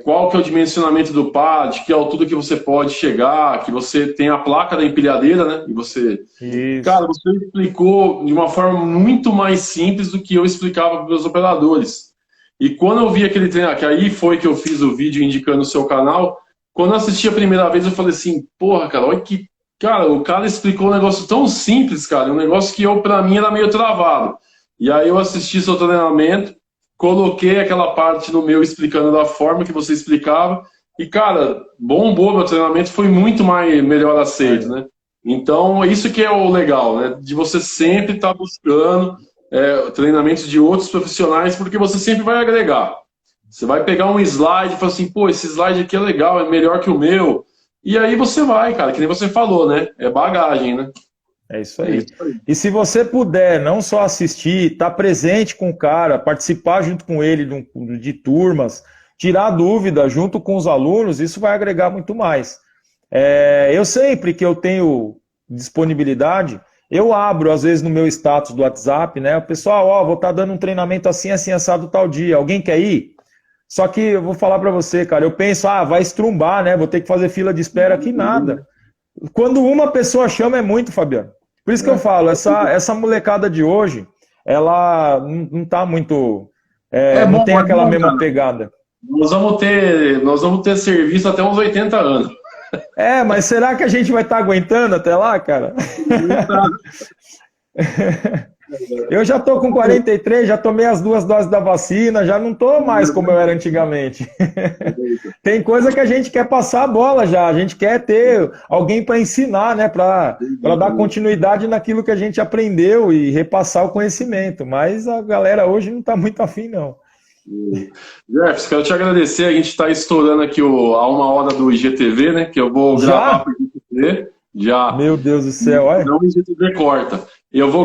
qual que é o dimensionamento do pad, que altura que você pode chegar, que você tem a placa da empilhadeira, né, e você... Isso. Cara, você explicou de uma forma muito mais simples do que eu explicava para os meus operadores. E quando eu vi aquele treinamento, que aí foi que eu fiz o vídeo indicando o seu canal, quando eu assisti a primeira vez eu falei assim, porra, cara, olha que... Cara, o cara explicou um negócio tão simples, cara, um negócio que pra mim era meio travado. E aí eu assisti seu treinamento, coloquei aquela parte no meu explicando da forma que você explicava, e, cara, bombou meu treinamento, foi muito melhor aceito, né? Então, isso que é o legal, né? De você sempre estar buscando treinamentos de outros profissionais, porque você sempre vai agregar. Você vai pegar um slide e falar assim, pô, esse slide aqui é legal, é melhor que o meu. E aí você vai, cara, que nem você falou, né? É bagagem, né? É isso aí. E se você puder não só assistir, estar presente com o cara, participar junto com ele de turmas, tirar dúvida junto com os alunos, isso vai agregar muito mais. Eu sempre que eu tenho disponibilidade, eu abro, às vezes, no meu status do WhatsApp, né? O pessoal, vou estar dando um treinamento assim, assim, assado tal dia. Alguém quer ir? Só que eu vou falar para você, cara, eu penso, vai estrumbar, né? Vou ter que fazer fila de espera aqui, nada. Quando uma pessoa chama é muito, Fabiano. Por isso que eu falo, essa molecada de hoje, ela não tá muito... não tem aquela mesma pegada. nós vamos ter serviço até uns 80 anos. Mas será que a gente vai estar aguentando até lá, cara? Eu já tô com 43, já tomei as 2 doses da vacina, já não tô mais como eu era antigamente. Tem coisa que a gente quer passar a bola já, a gente quer ter alguém para ensinar, né, para dar continuidade naquilo que a gente aprendeu e repassar o conhecimento, mas a galera hoje não tá muito afim, não. Jefferson, quero te agradecer, a gente está estourando aqui a 1 hora do IGTV, né, que eu vou gravar para o IGTV. Já. Meu Deus do céu, olha. Não, o IGTV corta.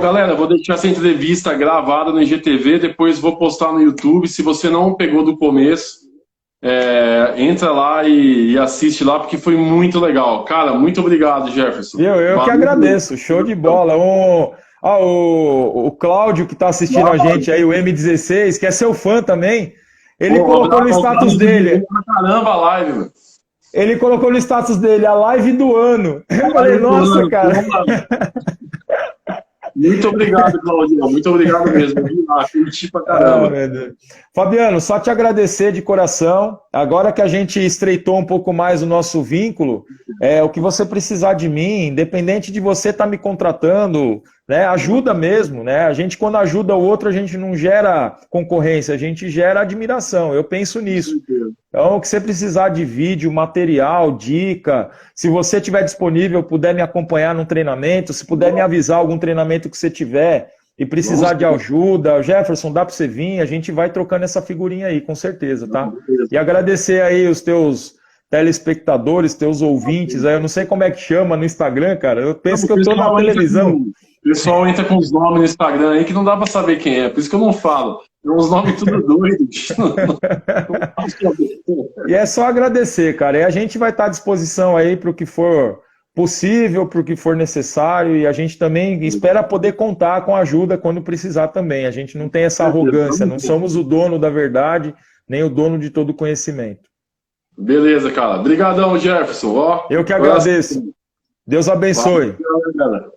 Galera, vou deixar essa entrevista gravada no IGTV, depois vou postar no YouTube. Se você não pegou do começo, entra lá e assiste lá, porque foi muito legal. Cara, muito obrigado, Jefferson. Eu que agradeço, show de bola. O Cláudio, que está assistindo a gente aí, o M16, que é seu fã também, ele colocou no status dele. Caramba, a live, mano. Ele colocou no status dele, a live do ano. Eu falei, nossa, cara. Muito obrigado, Claudinho. Muito obrigado mesmo. Curti pra caramba. Fabiano, só te agradecer de coração. Agora que a gente estreitou um pouco mais o nosso vínculo, o que você precisar de mim, independente de você estar me contratando, né, ajuda mesmo, né? A gente, quando ajuda o outro, a gente não gera concorrência, a gente gera admiração. Eu penso nisso. Então, o que você precisar de vídeo, material, dica, se você estiver disponível, puder me acompanhar num treinamento, se puder me avisar algum treinamento que você tiver e precisar de ajuda, Jefferson, dá para você vir, a gente vai trocando essa figurinha aí, com certeza, tá? E agradecer aí os teus telespectadores, teus ouvintes, aí eu não sei como é que chama no Instagram, cara, eu penso que eu tô na televisão. O pessoal entra com os nomes no Instagram aí que não dá pra saber quem é, por isso que eu não falo. Tem uns nomes tudo doidos. E é só agradecer, cara. E a gente vai estar à disposição aí para o que for possível, para o que for necessário. E a gente também espera poder contar com ajuda quando precisar também. A gente não tem essa arrogância, não somos o dono da verdade, nem o dono de todo o conhecimento. Beleza, cara. Obrigadão, Jefferson. Eu que agradeço. Deus abençoe. Valeu, galera.